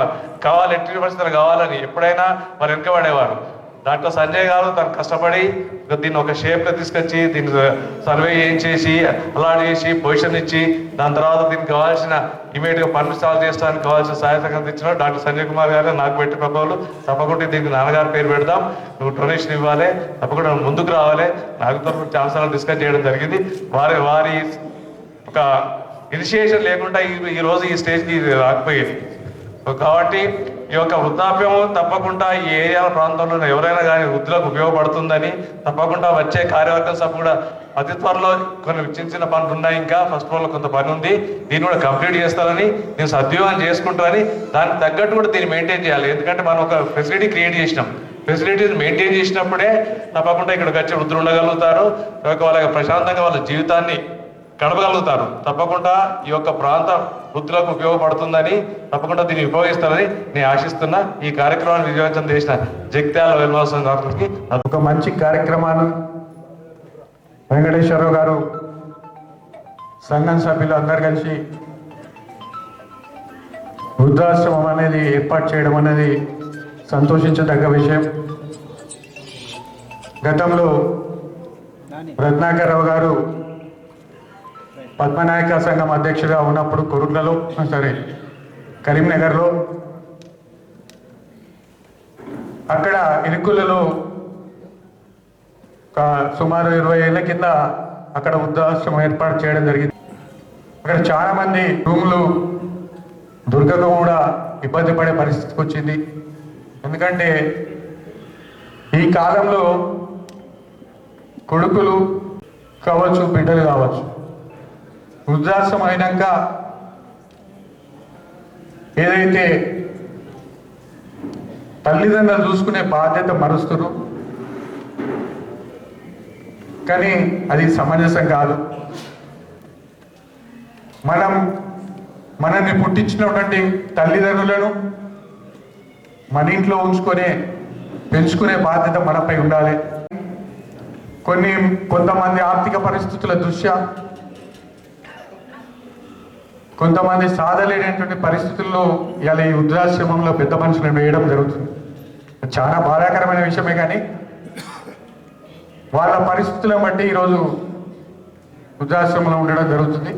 Speaker 9: కావాలి ఎట్టి పరిస్థితులు కావాలని ఎప్పుడైనా వారు వెనుకబడేవారు. డాక్టర్ సంజయ్ గారు తను కష్టపడి దీన్ని ఒక షేప్గా తీసుకొచ్చి దీన్ని సర్వే చేయించేసి అలాట్ చేసి పొజిషన్ ఇచ్చి దాని తర్వాత దీనికి కావాల్సిన ఇమీడియట్గా పనులు సాల్వ్ చేయడానికి కావాల్సిన సహాయత ఇచ్చిన డాక్టర్ సంజయ్ కుమార్ గారు నాకు పెట్టి ప్రపోజల్ తప్పకుండా దీనికి నాన్నగారి పేరు పెడదాం, నువ్వు డొనేషన్ ఇవ్వాలి, తప్పకుండా ముందుకు రావాలి. నాకు తరఫున చాలాసార్లు డిస్కస్ చేయడం జరిగింది. వారి ఒక ఇనిషియేషన్ లేకుండా ఈరోజు ఈ స్టేజ్కి రాకపోయేది. కాబట్టి ఈ యొక్క వృద్ధాప్యము తప్పకుండా ఈ ఏరియా ప్రాంతంలో ఎవరైనా కానీ వృద్ధులకు ఉపయోగపడుతుందని తప్పకుండా వచ్చే కార్యవర్గం సభ కూడా అతి త్వరలో కొన్ని చిన్న పనులు ఉన్నాయి. ఇంకా ఫస్ట్ ఫ్లోర్లో కొంత పని ఉంది, దీన్ని కూడా కంప్లీట్ చేస్తారని, నేను సద్వినియోగం చేసుకుంటారని, దానికి తగ్గట్టు కూడా దీన్ని మెయింటైన్ చేయాలి. ఎందుకంటే మనం ఒక ఫెసిలిటీ క్రియేట్ చేసినాం, ఫెసిలిటీని మెయింటైన్ చేసినప్పుడే తప్పకుండా ఇక్కడికి వచ్చి వృద్ధులు ఉండగలుగుతారు, వాళ్ళకి ప్రశాంతంగా వాళ్ళ జీవితాన్ని గడపగలుగుతారు. తప్పకుండా ఈ యొక్క ప్రాంత వృద్ధులకు ఉపయోగపడుతుందని, తప్పకుండా దీన్ని ఉపయోగిస్తారని నేను ఆశిస్తున్నా. ఈ కార్యక్రమాన్ని విజయవంతం చేసిన జగిత్యాల వెల్మోత్సవం గారికి
Speaker 2: ఒక మంచి కార్యక్రమాన్ని వెంకటేశ్వరరావు గారు సంఘం సభ్యులు అందరు కలిసి వృద్ధాశ్రమం అనేది ఏర్పాటు చేయడం అనేది సంతోషించదగ్గ విషయం. గతంలో రత్నాకరరావు గారు పద్మనాయక సంఘం అధ్యక్షుడిగా ఉన్నప్పుడు కరీంనగర్లో అక్కడ ఇరుకులలో సుమారు 20 ఏళ్ల కింద అక్కడ వృద్ధాశ్రమం ఏర్పాటు చేయడం జరిగింది. అక్కడ చాలామంది రూములు దొరకక కూడా ఇబ్బంది పడే పరిస్థితికి వచ్చింది. ఎందుకంటే ఈ కాలంలో కొడుకులు కావచ్చు, బిడ్డలు కావచ్చు, వృద్ధాశ్రమం అయినాక ఏదైతే తల్లిదండ్రులు చూసుకునే బాధ్యత మరుస్తున్నారు.
Speaker 10: కానీ అది సమంజసం కాదు. మనల్ని పుట్టించినటువంటి తల్లిదండ్రులను మన ఇంట్లో పెంచుకునే బాధ్యత మనపై ఉండాలి. కొంతమంది ఆర్థిక పరిస్థితుల దృష్ట్యా కొంతమంది సాధలేనటువంటి పరిస్థితుల్లో ఇలా ఈ వృద్ధాశ్రమంలో పెద్ద మనుషులను వేయడం జరుగుతుంది. చాలా బాధాకరమైన విషయమే, కానీ వాళ్ళ పరిస్థితులను బట్టి ఈరోజు వృద్ధాశ్రమంలో ఉండడం జరుగుతుంది.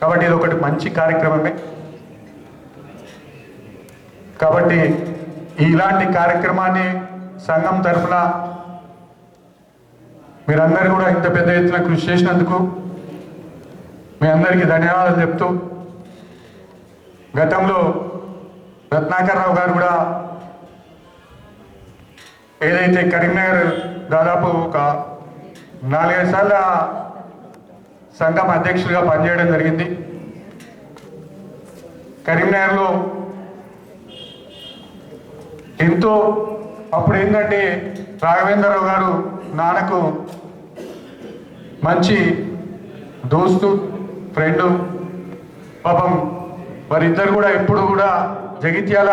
Speaker 10: కాబట్టి ఇది ఒకటి మంచి కార్యక్రమమే. కాబట్టి ఇలాంటి కార్యక్రమాన్ని సంఘం తరఫున మీరందరూ కూడా ఇంత పెద్ద ఎత్తున కృషి చేసినందుకు మీ అందరికీ ధన్యవాదాలు చెప్తూ, గతంలో రత్నాకర్ రావు గారు కూడా ఏదైతే కరీంనగర్ దాదాపు ఒక 4-5 సార్ల సంఘం అధ్యక్షుడిగా పనిచేయడం జరిగింది. కరీంనగర్లో ఎంతో అప్పుడు ఏంటంటే రాఘవేంద్రరావు గారు నాన్నకు మంచి దోస్తు, ఫ్రెండు. పాపం వారిద్దరు కూడా ఎప్పుడు కూడా జగిత్యాల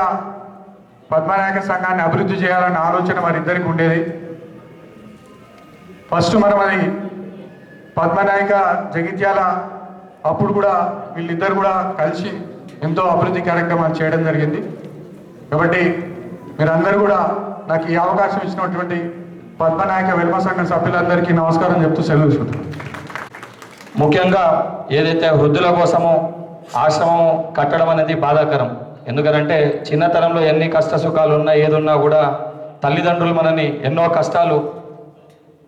Speaker 10: పద్మనాయక సంఘాన్ని అభివృద్ధి చేయాలన్న ఆలోచన వారిద్దరికి ఉండేది. ఫస్ట్ మనం అది పద్మనాయక జగిత్యాల అప్పుడు కూడా వీళ్ళిద్దరు కూడా కలిసి ఎంతో అభివృద్ధి కార్యక్రమాలు చేయడం జరిగింది. కాబట్టి మీరందరూ కూడా నాకు ఈ అవకాశం ఇచ్చినటువంటి పద్మనాయక వెల్మ సంఘం సభ్యులందరికీ నమస్కారం చెప్తూ సెలవు తీసుకుంటున్నాను.
Speaker 7: ముఖ్యంగా ఏదైతే వృద్ధుల కోసము ఆశ్రమము కట్టడం అనేది బాధాకరం. ఎందుకంటే చిన్నతనంలో ఎన్ని కష్ట సుఖాలు ఉన్నా ఏదున్నా కూడా తల్లిదండ్రులు మనని ఎన్నో కష్టాలు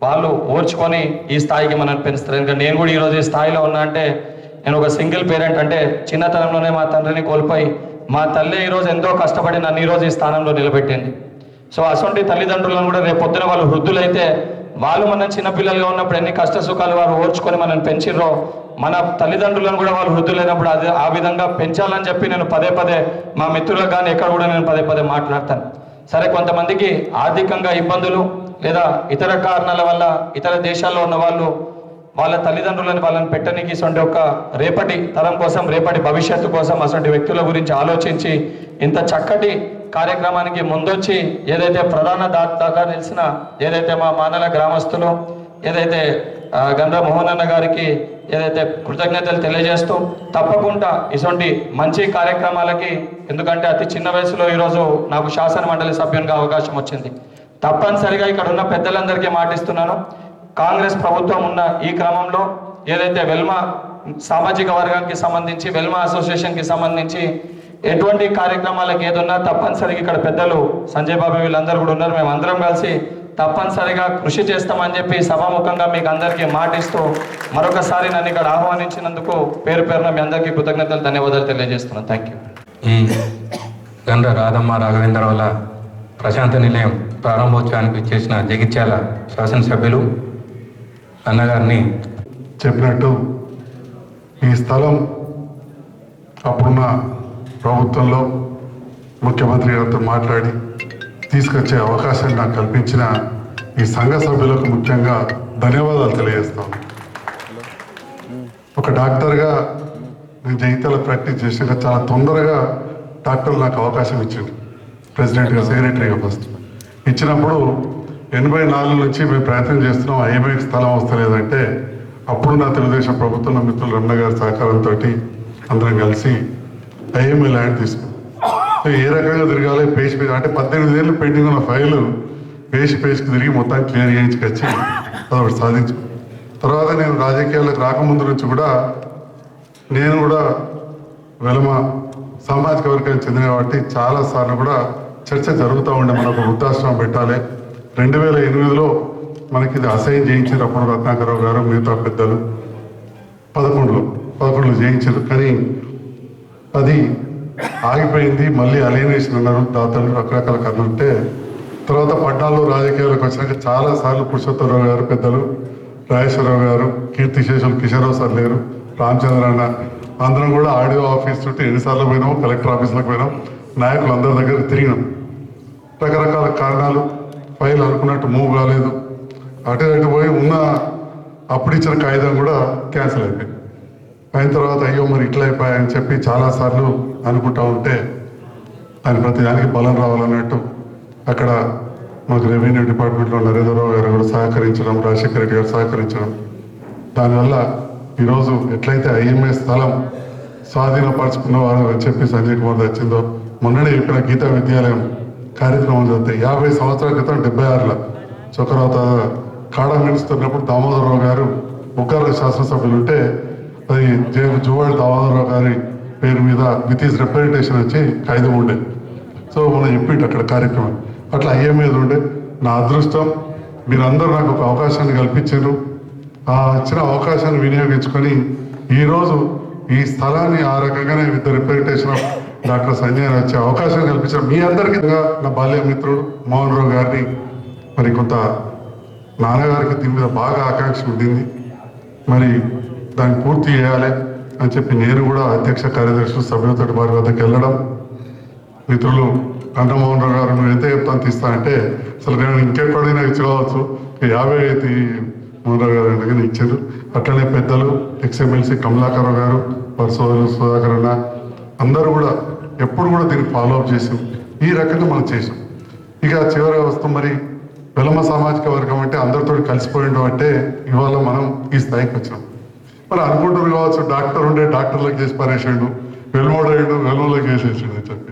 Speaker 7: వాళ్ళు ఓర్చుకొని ఈ స్థాయికి మనల్ని పెంచుతారు. ఎందుకంటే నేను కూడా ఈరోజు ఈ స్థాయిలో ఉన్నా అంటే నేను ఒక సింగిల్ పేరెంట్. అంటే చిన్నతనంలోనే మా తండ్రిని కోల్పోయి మా తల్లి ఈరోజు ఎంతో కష్టపడి నన్ను ఈరోజు ఈ స్థానంలో నిలబెట్టింది. సో అటువంటి తల్లిదండ్రులను కూడా రేపు పొద్దున వాళ్ళు వృద్ధులైతే వాళ్ళు మన చిన్నపిల్లలుగా ఉన్నప్పుడు ఎన్ని కష్ట సుఖాలు వారు ఓర్చుకొని మనల్ని పెంచిర్రో మన తల్లిదండ్రులను కూడా వాళ్ళు వృద్ధులైనప్పుడు అది ఆ విధంగా పెంచాలని చెప్పి నేను పదే మా మిత్రులకు కానీ ఎక్కడ కూడా నేను పదే మాట్లాడతాను. సరే, కొంతమందికి ఆర్థికంగా ఇబ్బందులు లేదా ఇతర కారణాల వల్ల ఇతర దేశాల్లో ఉన్న వాళ్ళ తల్లిదండ్రులను వాళ్ళని పెట్టడానికి ఇటువంటి ఒక రేపటి తరం కోసం, రేపటి భవిష్యత్తు కోసం అటువంటి వ్యక్తుల గురించి ఆలోచించి ఇంత చక్కటి కార్యక్రమానికి ముందొచ్చి ఏదైతే ప్రధాన దాతగా నిలిచిన ఏదైతే మా మానల గ్రామస్తులు ఏదైతే గండ్ర మోహన్ అన్న గారికి ఏదైతే కృతజ్ఞతలు తెలియజేస్తూ తప్పకుండా ఇటువంటి మంచి కార్యక్రమాలకి, ఎందుకంటే అతి చిన్న వయసులో ఈరోజు నాకు శాసన మండలి సభ్యునిగా అవకాశం వచ్చింది. తప్పనిసరిగా ఇక్కడ ఉన్న పెద్దలందరికీ మాటిస్తున్నాను, కాంగ్రెస్ ప్రభుత్వం ఉన్న ఈ క్రమంలో ఏదైతే వెల్మ సామాజిక వర్గానికి సంబంధించి వెల్మ అసోసియేషన్కి సంబంధించి ఎటువంటి కార్యక్రమాలకు ఏదున్నా తప్పనిసరిగా ఇక్కడ పెద్దలు సంజయ్ బాబు వీళ్ళందరూ కూడా ఉన్నారు, మేము అందరం కలిసి తప్పనిసరిగా కృషి చేస్తామని చెప్పి సభాముఖంగా మీకు అందరికీ మాటిస్తూ మరొకసారి నన్ను ఇక్కడ ఆహ్వానించినందుకు పేరున మీ అందరికీ కృతజ్ఞతలు, ధన్యవాదాలు తెలియజేస్తున్నాను. Thank you.
Speaker 2: ఈ గండ్ర రాధమ్మ రాఘవేంద్రరావుల ప్రశాంత నిలయం ప్రారంభోత్సవానికి చేసిన జగిత్యాల శాసనసభ్యులు అన్నగారిని
Speaker 11: చెప్పినట్టు ఈ స్థలం అప్పుడున్న ప్రభుత్వంలో ముఖ్యమంత్రి గారితో మాట్లాడి తీసుకొచ్చే అవకాశం నాకు కల్పించిన ఈ సంఘ సభ్యులకు ముఖ్యంగా ధన్యవాదాలు తెలియజేస్తాను. ఒక డాక్టర్గా నేను జగిత్యాల ప్రాక్టీస్ చేసిన చాలా తొందరగా డాక్టర్లు నాకు అవకాశం ఇచ్చింది. ప్రెసిడెంట్గా, సెక్రటరీగా ఫస్ట్ ఇచ్చినప్పుడు 84 నుంచి మేము ప్రయత్నం చేస్తున్నాం, ఐఎంఏకి స్థలం వస్తలేదంటే అప్పుడు నా తెలుగుదేశం ప్రభుత్వంలో మిత్రులు రమణ గారి సహకారంతో అందరం కలిసి ఐఎంఏ ల్యాండ్ తీసుకున్నాం. ఏ రకంగా తిరగాలి పేజ్ అంటే 18 ఏళ్ళు పెండింగ్ ఉన్న ఫైలు పేజ్కి తిరిగి మొత్తం క్లియర్ చేయించుకొచ్చి అదొకటి సాధించు. తర్వాత నేను రాజకీయాలకు రాకముందు నుంచి కూడా నేను కూడా వెలమ సామాజిక వర్గానికి చెందిన కాబట్టి చాలాసార్లు కూడా చర్చ జరుగుతూ ఉండే మనం ఒక వృద్ధాశ్రమం పెట్టాలి. 2008లో మనకి ఇది అసైన్ చేయించారు. అప్పుడు రత్నాకరరావు గారు మిగతా పెద్దలు 11లో చేయించారు. కానీ అది ఆగిపోయింది. మళ్ళీ అలైనేషన్ అన్నారు, దాతలు రకరకాల కథలు ఉంటే తర్వాత 14లో రాజకీయాలకు వచ్చినాక చాలాసార్లు పురుషోత్తమరావు గారు పెద్దలు, రాజేశ్వరరావు గారు, కీర్తిశేషులు కిషోరావు సార్ లేరు, రామచంద్ర అన్న అందరం కూడా ఆడియో ఆఫీస్ చుట్టూ ఎన్నిసార్లు పోయినాం, కలెక్టర్ ఆఫీస్లకు పోయినాం, నాయకులు అందరి దగ్గర తిరిగినాం. రకరకాల కారణాలు ఫైల్ అనుకున్నట్టు మూవ్ కాలేదు. అటు పోయి ఉన్న అప్పుడు ఇచ్చిన కాగితం కూడా క్యాన్సిల్ అయిపోయింది. అయిన తర్వాత అయ్యో మరి ఇట్లా అయిపోయాయని చెప్పి చాలాసార్లు అనుకుంటా ఉంటే ఆయన ప్రతి దానికి బలం రావాలన్నట్టు అక్కడ మాకు రెవెన్యూ డిపార్ట్మెంట్లో నరేంద్రరావు గారు కూడా సహకరించడం, రాజశేఖర రెడ్డి గారు సహకరించడం, దానివల్ల ఈరోజు ఎట్లయితే ఐఎంఏ స్థలం స్వాధీనపరుచుకున్న వారు అని చెప్పి సంజయ్ కుమార్ వచ్చిందో, మొన్ననే చెప్పిన గీతా విద్యాలయం కార్యక్రమం జరిగితే 50 సంవత్సరాల క్రితం 76లో చొక్కరావు కాడా మినిస్తున్నప్పుడు దామోదరరావు గారు బుక్కార శాసనసభ్యులు ఉంటే అది జువాడి దామోదరరావు గారి పేరు మీద విత్ ఈజ్ రిప్రజెంటేషన్ వచ్చి కాగితం ఉండే. సో మనం చెప్పిండు అక్కడ కార్యక్రమం అట్లా ఐఎంఏది ఉండే. నా అదృష్టం మీరందరూ నాకు ఒక అవకాశాన్ని కల్పించారు. ఆ వచ్చిన అవకాశాన్ని వినియోగించుకొని ఈరోజు ఈ స్థలాన్ని ఆ రకంగానే with representation of doctor Sanjay వచ్చే అవకాశం కల్పించారు. మీ అందరికీ నా బాల్య మిత్రుడు మోహన్ రావు గారిని మరి కొంత నాన్నగారికి దీని మీద బాగా ఆకాంక్ష ఉండింది, మరి దాన్ని పూర్తి చేయాలి అని చెప్పి నేను కూడా అధ్యక్ష కార్యదర్శి సభ్యులతో వారి వద్దకు వెళ్ళడం, మిత్రులు కంఠమోహన్ రావు గారు నువ్వు ఎంత చెప్తాను తీస్తా అంటే అసలు నేను ఇంకెక్కడైనా ఇచ్చుకోవచ్చు 50 మోహన్ రావు గారు దగ్గర ఇచ్చారు. అట్లనే పెద్దలు ఎక్స్ఎమ్మెల్సీ కమలాకర్ గారు, వారి సోదరులు సుధాకర్ అన్న అందరూ కూడా ఎప్పుడు కూడా దీన్ని ఫాలోఅప్ చేసాం. ఈ రకంగా మనం చేసాం. ఇక చివరి వస్తాం మరి వెలమ సామాజిక వర్గం అంటే అందరితో కలిసిపోయిండు అంటే ఇవాళ మనం ఈ స్థాయికి వచ్చినాం. మరి అనుకుంటారు కావచ్చు డాక్టర్ ఉండే డాక్టర్లకు చేసి పరేసాడు, వెలుమోడేడు వెలుమలోకి వేసేసాడు అని చెప్పి.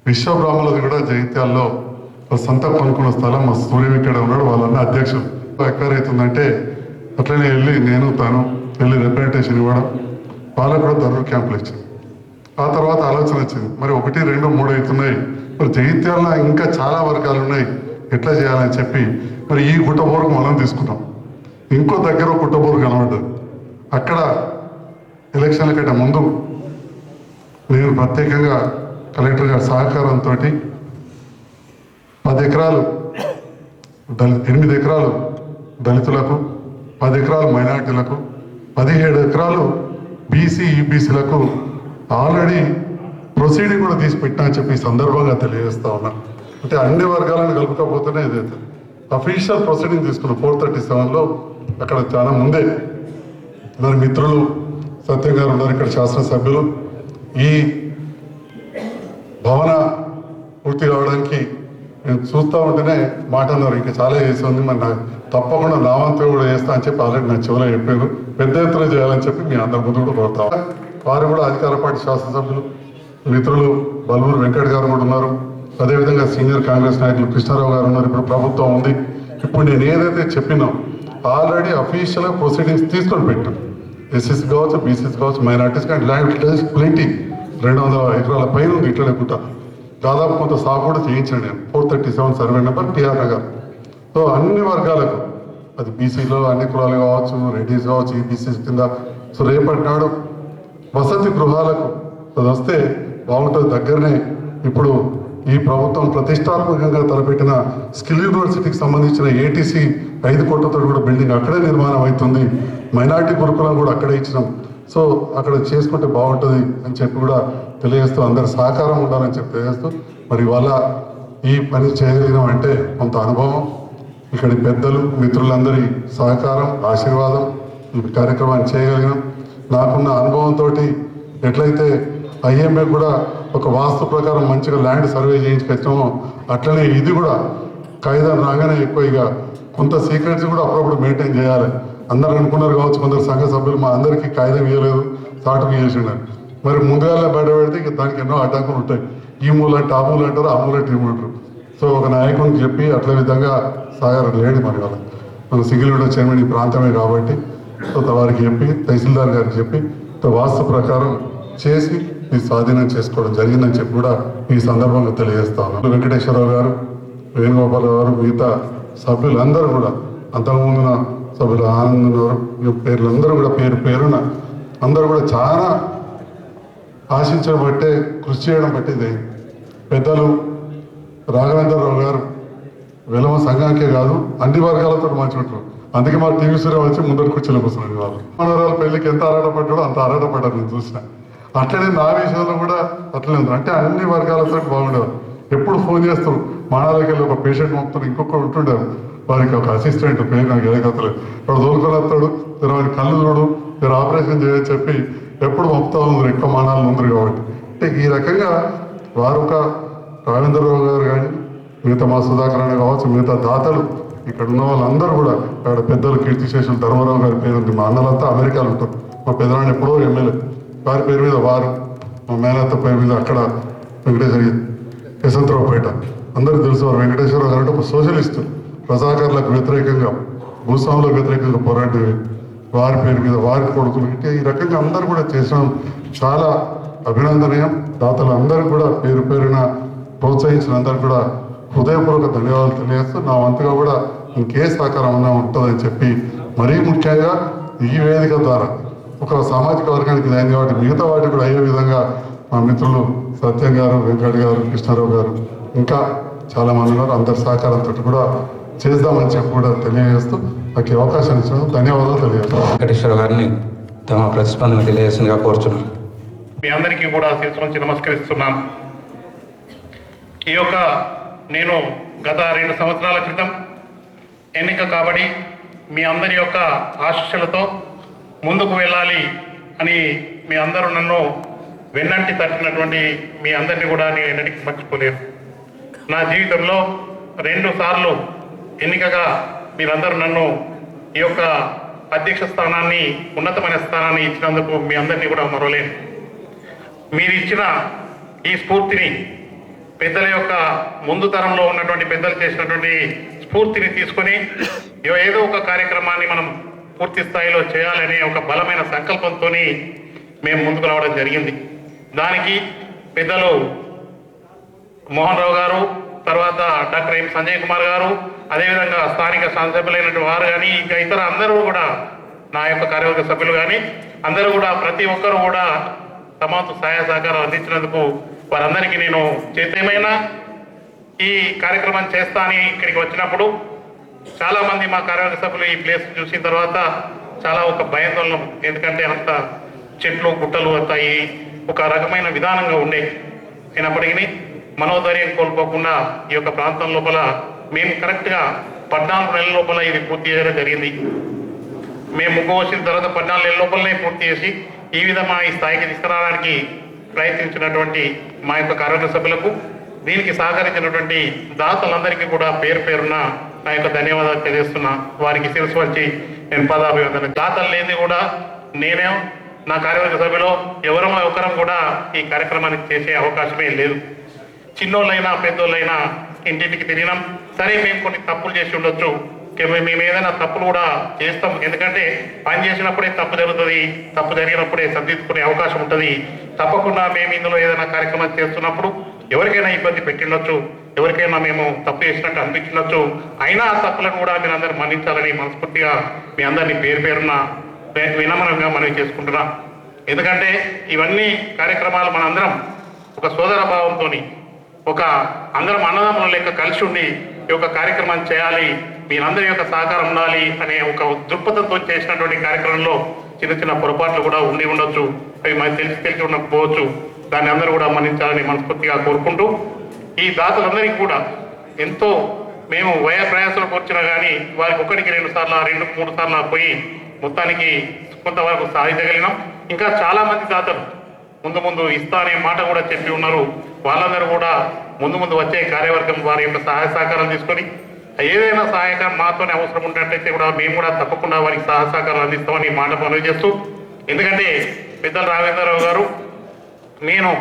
Speaker 11: విశ్వబ్రాహ్మణులది కూడా జగిత్యాల్లో సొంత కొనుక్కున్న స్థలం మా సూర్యం ఇక్కడ ఉన్నాడు, వాళ్ళన్న అధ్యక్షులు. ఎక్వైర్ అవుతుందంటే అట్లనే వెళ్ళి నేను తాను వెళ్ళి రిప్రజెంటేషన్ ఇవ్వడం, వాళ్ళకు కూడా ధర్మ క్యాంపులు ఇచ్చాను. ఆ తర్వాత ఆలోచన వచ్చింది మరి 1, 2, 3 అవుతున్నాయి, మరి జగిత్యాల్లో ఇంకా చాలా వర్గాలు ఉన్నాయి, ఎట్లా చేయాలని చెప్పి మరి ఈ గుట్టబోరుకు మనం తీసుకున్నాం. ఇంకో దగ్గర గుట్టబోరు కనబడ్డది. అక్కడ ఎలక్షన్ల కంటే ముందు నేను ప్రత్యేకంగా కలెక్టర్ గారి సహకారంతో 10 ఎకరాలు 8 ఎకరాలు దళితులకు, 10 ఎకరాలు మైనార్టీలకు, 17 ఎకరాలు బీసీ ఈబీసీలకు ఆల్రెడీ ప్రొసీడింగ్ కూడా తీసి పెట్టినా అని చెప్పి ఈ సందర్భంగా తెలియజేస్తా ఉన్నా. అంటే అన్ని వర్గాలను కలుపుకపోతేనే ఇదైతే అఫీషియల్ ప్రొసీడింగ్ తీసుకున్నాం 437లో. అక్కడ చాలా ముందే మరి మిత్రులు సత్యం గారు ఉన్నారు ఇక్కడ శాసనసభ్యులు. ఈ భవన పూర్తి కావడానికి నేను చూస్తూ ఉంటేనే మాట అన్నారు ఇంకా చాలా చేసి ఉంది, మరి నాకు తప్పకుండా నా వంతు కూడా చేస్తా అని చెప్పి ఆల్రెడీ నా చెవులో చెప్పారు. పెద్ద ఎత్తున చేయాలని చెప్పి మీ అందరి ముందు కూడా కోరుతాం. వారు కూడా అధికార పార్టీ శాసనసభ్యులు మిత్రులు బల్మూరు వెంకట్ గారు కూడా ఉన్నారు. అదేవిధంగా సీనియర్ కాంగ్రెస్ నాయకులు కృష్ణారావు గారు ఉన్నారు. ఇప్పుడు ప్రభుత్వం ఉంది. ఇప్పుడు నేను ఏదైతే చెప్పినో ఆల్రెడీ అఫీషియల్గా ప్రొసీడింగ్స్ తీసుకొని పెట్టాను. ఎస్సీసీ కావచ్చు, బీసీసీ కావచ్చు, మైనార్టీస్ కానీ ల్యాండ్ ప్లేటీ 200 ఎకరాల పైన ఉంది. ఇట్లా లేకుండా దాదాపు కొంత సాగు కూడా చేయించాను నేను. 437 survey number T R Nagar. So అన్ని వర్గాలకు అది బీసీలో అన్ని కులాలు కావచ్చు, రెడ్డిస్ కావచ్చు, ఈబీసీ కింద. సో రేపటి నాడు వసతి గృహాలకు అది వస్తే బాగుంటుంది. దగ్గరనే ఇప్పుడు ఈ ప్రభుత్వం ప్రతిష్టాత్మకంగా తలపెట్టిన స్కిల్ యూనివర్సిటీకి సంబంధించిన ఏటీసీ 5 కోట్లతో కూడా బిల్డింగ్ అక్కడే నిర్మాణం అవుతుంది. మైనార్టీ గురుకులం కూడా అక్కడే ఇచ్చినాం. సో అక్కడ చేసుకుంటే బాగుంటుంది అని చెప్పి కూడా తెలియజేస్తూ అందరి సహకారం ఉండాలని చెప్పి తెలియజేస్తూ మరి వాళ్ళ ఈ పని చేయగలిగినాం అంటే కొంత అనుభవం, ఇక్కడి పెద్దలు మిత్రులందరి సహకారం, ఆశీర్వాదం ఈ కార్యక్రమాన్ని చేయగలిగినాం. నాకున్న అనుభవంతో ఎట్లయితే ఐఎంఏ కూడా ఒక వాస్తు ప్రకారం మంచిగా ల్యాండ్ సర్వే చేయించుకొచ్చామో అట్లనే ఇది కూడా కాగితం రాగానే ఎక్కువ ఇక కొంత సీక్రెట్స్ కూడా అప్పుడప్పుడు మెయింటైన్ చేయాలి. అందరు అనుకున్నారు కావచ్చు, కొందరు సంఘ సభ్యులు మా అందరికీ కాగితం ఇవ్వలేదు, చాటుకు చేసిండారు. మరి ముందుగా బయట పెడితే ఇక దానికి ఎన్నో అడ్డంకులు ఉంటాయి. ఈ మూల అంటే ఆ మూల అంటారు, ఆ మూల అంటే ఈ మూల అంటారు. సో ఒక నాయకుడికి చెప్పి అట్ల విధంగా సాగర్ లేడు మరి వాళ్ళ మన సింగిల్విడో చైర్మన్ ఈ ప్రాంతమే కాబట్టి సో వారికి చెప్పి తహసీల్దార్ గారికి చెప్పి వాస్తు ప్రకారం చేసి ఈ స్వాధీనం చేసుకోవడం జరిగిందని చెప్పి కూడా ఈ సందర్భంగా తెలియజేస్తా ఉన్నాను. వెంకటేశ్వరరావు గారు, వేణుగోపాలరావు గారు, మిగతా సభ్యులందరూ కూడా అంతకుముందున సభ్యులు ఆనంద్ గారు పేర్లందరూ కూడా పేరు పేరున అందరూ కూడా చాలా ఆశించడం బట్టే కృషి చేయడం బట్టిది. పెద్దలు రాఘవేంద్రరావు గారు వెలమ సంఘానికే కాదు అన్ని వర్గాలతో మంచి ఉంటారు. అందుకే మా టీవీ సూర్య వచ్చి ముందర కూర్చొని కూర్చున్నాడు. వాళ్ళు మనవరాల పెళ్లికి ఎంత ఆరాటపడ్డాడో అంత ఆరాటపడ్డారు నేను చూసిన. అట్లనే నా విషయంలో కూడా అట్లనే ఉంది. అంటే అన్ని వర్గాలతో బాగుండేవారు. ఎప్పుడు ఫోన్ చేస్తారు మానాలకి వెళ్ళి ఒక పేషెంట్ పంపుతారు, ఇంకొకరు ఉంటుండేవారు. వారికి ఒక అసిస్టెంట్ పేరు నాకు ఎదగతలేదు వాడు దోలుకొని వస్తాడు వారి కళ్ళు చూడు మీరు ఆపరేషన్ చేయని చెప్పి ఎప్పుడు పంపుతా ఉంది ఎక్కువ మానాలు ఉంది కాబట్టి అంటే ఈ రకంగా వారు ఒక రావేంద్రరావు గారు కానీ మిగతా మా సుధాకర్ అనే కావచ్చు మిగతా దాతలు ఇక్కడ ఉన్న వాళ్ళందరూ కూడా ఇక్కడ పెద్దలు కీర్తిశేషులు ధర్మరావు గారి పేరు ఉంది మా అన్నలంతా అమెరికాలో ఉంటారు మా పెద్దనాన్న ఎప్పుడో ఎమ్మెల్యే వారి పేరు మీద వారు మా మేనత్త పేరు మీద అక్కడ వెంకటేశ్వర యశవంతరావుపేట అందరికీ తెలుసు వారు వెంకటేశ్వరరావు గారు అంటే ఒక సోషలిస్ట్ ప్రజాకారులకు వ్యతిరేకంగా భూస్వాములకు వ్యతిరేకంగా పోరాడే వారి పేరు మీద వారి కొడుకులు అంటే ఈ రకంగా అందరూ కూడా చేసిన చాలా అభినందనీయం దాతలు అందరూ కూడా పేరు పేరున ప్రోత్సహించిన అందరూ కూడా హృదయపూర్వక ధన్యవాదాలు తెలియజేస్తూ నా వంతుగా కూడా ఇంకే సహకారం అన్నా ఉంటుందని చెప్పి మరీ ముఖ్యంగా ఈ వేదిక ద్వారా ఒక సామాజిక వర్గానికి ఇది అయింది కాబట్టి మిగతా వాటికి కూడా అయ్యే విధంగా మా మిత్రులు సత్యం గారు వెంకట్ గారు కృష్ణారావు గారు ఇంకా చాలామంది ఉన్నారు అందరి సహకారంతో కూడా చేద్దామని చెప్పి కూడా తెలియజేస్తూ నాకు అవకాశం ఇచ్చినందుకు ధన్యవాదాలు తెలియజేస్తాను
Speaker 2: వెంకటేశ్వర గారిని తమ ప్రతిస్పందన తెలియజేసిందిగా కోరుచున్నాను.
Speaker 5: మీ అందరికీ కూడా శిరస్సు నమస్కరిస్తున్నాను. ఈ యొక్క నేను గత 2 సంవత్సరాల క్రితం ఎన్నిక కాబడి మీ అందరి యొక్క ఆశీస్సులతో ముందుకు వెళ్ళాలి అని మీ అందరూ నన్ను వెన్నంటి తట్టినటువంటి మీ అందరినీ కూడా నేను ఎన్నటికీ మర్చిపోలేను. నా జీవితంలో 2 సార్లు ఎన్నికగా మీరందరూ నన్ను ఈ యొక్క అధ్యక్ష స్థానాన్ని ఉన్నతమైన స్థానాన్ని ఇచ్చినందుకు మీ అందరినీ కూడా మరవలేను. మీరు ఇచ్చిన ఈ స్ఫూర్తిని పెద్దల యొక్క ముందు తరంలో ఉన్నటువంటి పెద్దలు చేసినటువంటి స్ఫూర్తిని తీసుకొని ఏదో ఒక కార్యక్రమాన్ని మనం పూర్తి స్థాయిలో చేయాలనే ఒక బలమైన సంకల్పంతో మేము ముందుకు రావడం జరిగింది. దానికి పెద్దలు మోహన్ రావు గారు, తర్వాత డాక్టర్ ఎం సంజయ్ కుమార్ గారు, అదేవిధంగా స్థానిక శాసనసభ్యులైనటువంటి వారు కానీ ఇంకా ఇతర అందరూ కూడా నా యొక్క కార్యవర్గ సభ్యులు కానీ అందరూ కూడా ప్రతి ఒక్కరూ కూడా తమ సహాయ సహకారం అందించినందుకు వారందరికీ నేను చేతేమైనా ఈ కార్యక్రమం చేస్తా అని ఇక్కడికి వచ్చినప్పుడు చాలామంది మా కార్యవర్గ సభ్యులు ఈ ప్లేస్ చూసిన తర్వాత చాలా ఒక భయాందోళన, ఎందుకంటే అంత చెట్లు గుట్టలు అంతా ఈ ఒక రకమైన విధానంగా ఉండే అయినప్పటికీ మనోధైర్యం కోల్పోకుండా ఈ యొక్క ప్రాంతం లోపల మేము కరెక్ట్గా 14 నెలల లోపల ఇది పూర్తి చేయడం జరిగింది. మేము ముగ్గు వచ్చిన తర్వాత 14 నెలల లోపలనే పూర్తి చేసి ఈ విధంగా ఈ స్థాయికి తీసుకురావడానికి ప్రయత్నించినటువంటి మా యొక్క కార్యవర్గ సభ్యులకు, దీనికి సహకరించినటువంటి దాతలందరికీ కూడా పేరు పేరున నా యొక్క ధన్యవాదాలు తెలియజేస్తున్నా. వారికి శిరస్సు వచ్చి నేను పదాభివందన. దాతలు లేని కూడా నేనే నా కార్యవర్గ సభ్యులో ఎవరమో ఒకరం కూడా ఈ కార్యక్రమాన్ని చేసే అవకాశమే లేదు. చిన్నోళ్ళైనా పెద్దోళ్ళైనా ఇంటింటికి తిరిగినాం. సరే మేము కొన్ని తప్పులు చేసి ఉండొచ్చు, మేము ఏదైనా తప్పులు కూడా చేస్తాం. ఎందుకంటే పని చేసినప్పుడే తప్పు జరుగుతుంది, తప్పు జరిగినప్పుడే సర్దిద్దుకునే అవకాశం ఉంటుంది. తప్పకుండా మేము ఇందులో ఏదైనా కార్యక్రమం చేస్తున్నప్పుడు ఎవరికైనా ఇబ్బంది పెట్టిండొచ్చు, ఎవరికైనా మేము తప్పు చేసినట్టు అనిపించవచ్చు. అయినా ఆ తప్పులను కూడా మీరు అందరూ మన్నించాలని మనస్ఫూర్తిగా మీ అందరినీ పేరు పేరున వినమ్రంగా మనవి చేసుకుంటున్నాం. ఎందుకంటే ఇవన్నీ కార్యక్రమాలు మనందరం ఒక సోదర భావంతో ఒక అందరం అన్నదమ్ముల లెక్క కలిసి ఉండి ఈ యొక్క కార్యక్రమాన్ని చేయాలి, మీరందరి యొక్క సహకారం ఉండాలి అనే ఒక దృక్పథంతో చేసినటువంటి కార్యక్రమంలో చిన్న చిన్న పొరపాట్లు కూడా ఉండి ఉండొచ్చు. అవి మనకు తెలిసి ఉండకపోవచ్చు. దాన్ని అందరూ కూడా మన్నించాలని మనస్ఫూర్తిగా కోరుకుంటూ, ఈ దాతలందరికీ కూడా ఎంతో మేము ప్రయాసాలకు వచ్చినా కానీ వారికి 1-2 సార్లు 2-3 సార్లు పోయి మొత్తానికి కొంతవరకు సాధించగలిగినాం. ఇంకా చాలామంది దాతలు ముందు ఇస్తా అనే మాట కూడా చెప్పి ఉన్నారు. వాళ్ళందరూ కూడా ముందు వచ్చే కార్యవర్గం వారి యొక్క సహాయ సహకారం తీసుకొని ఏదైనా సహాయకారం మాతోనే అవసరం ఉన్నట్టయితే కూడా మేము కూడా తప్పకుండా వారికి సహాయ సహకారం అందిస్తామని మాట మనవి చేస్తూ, ఎందుకంటే పెద్దలు రావేంద్రరావు గారు నేను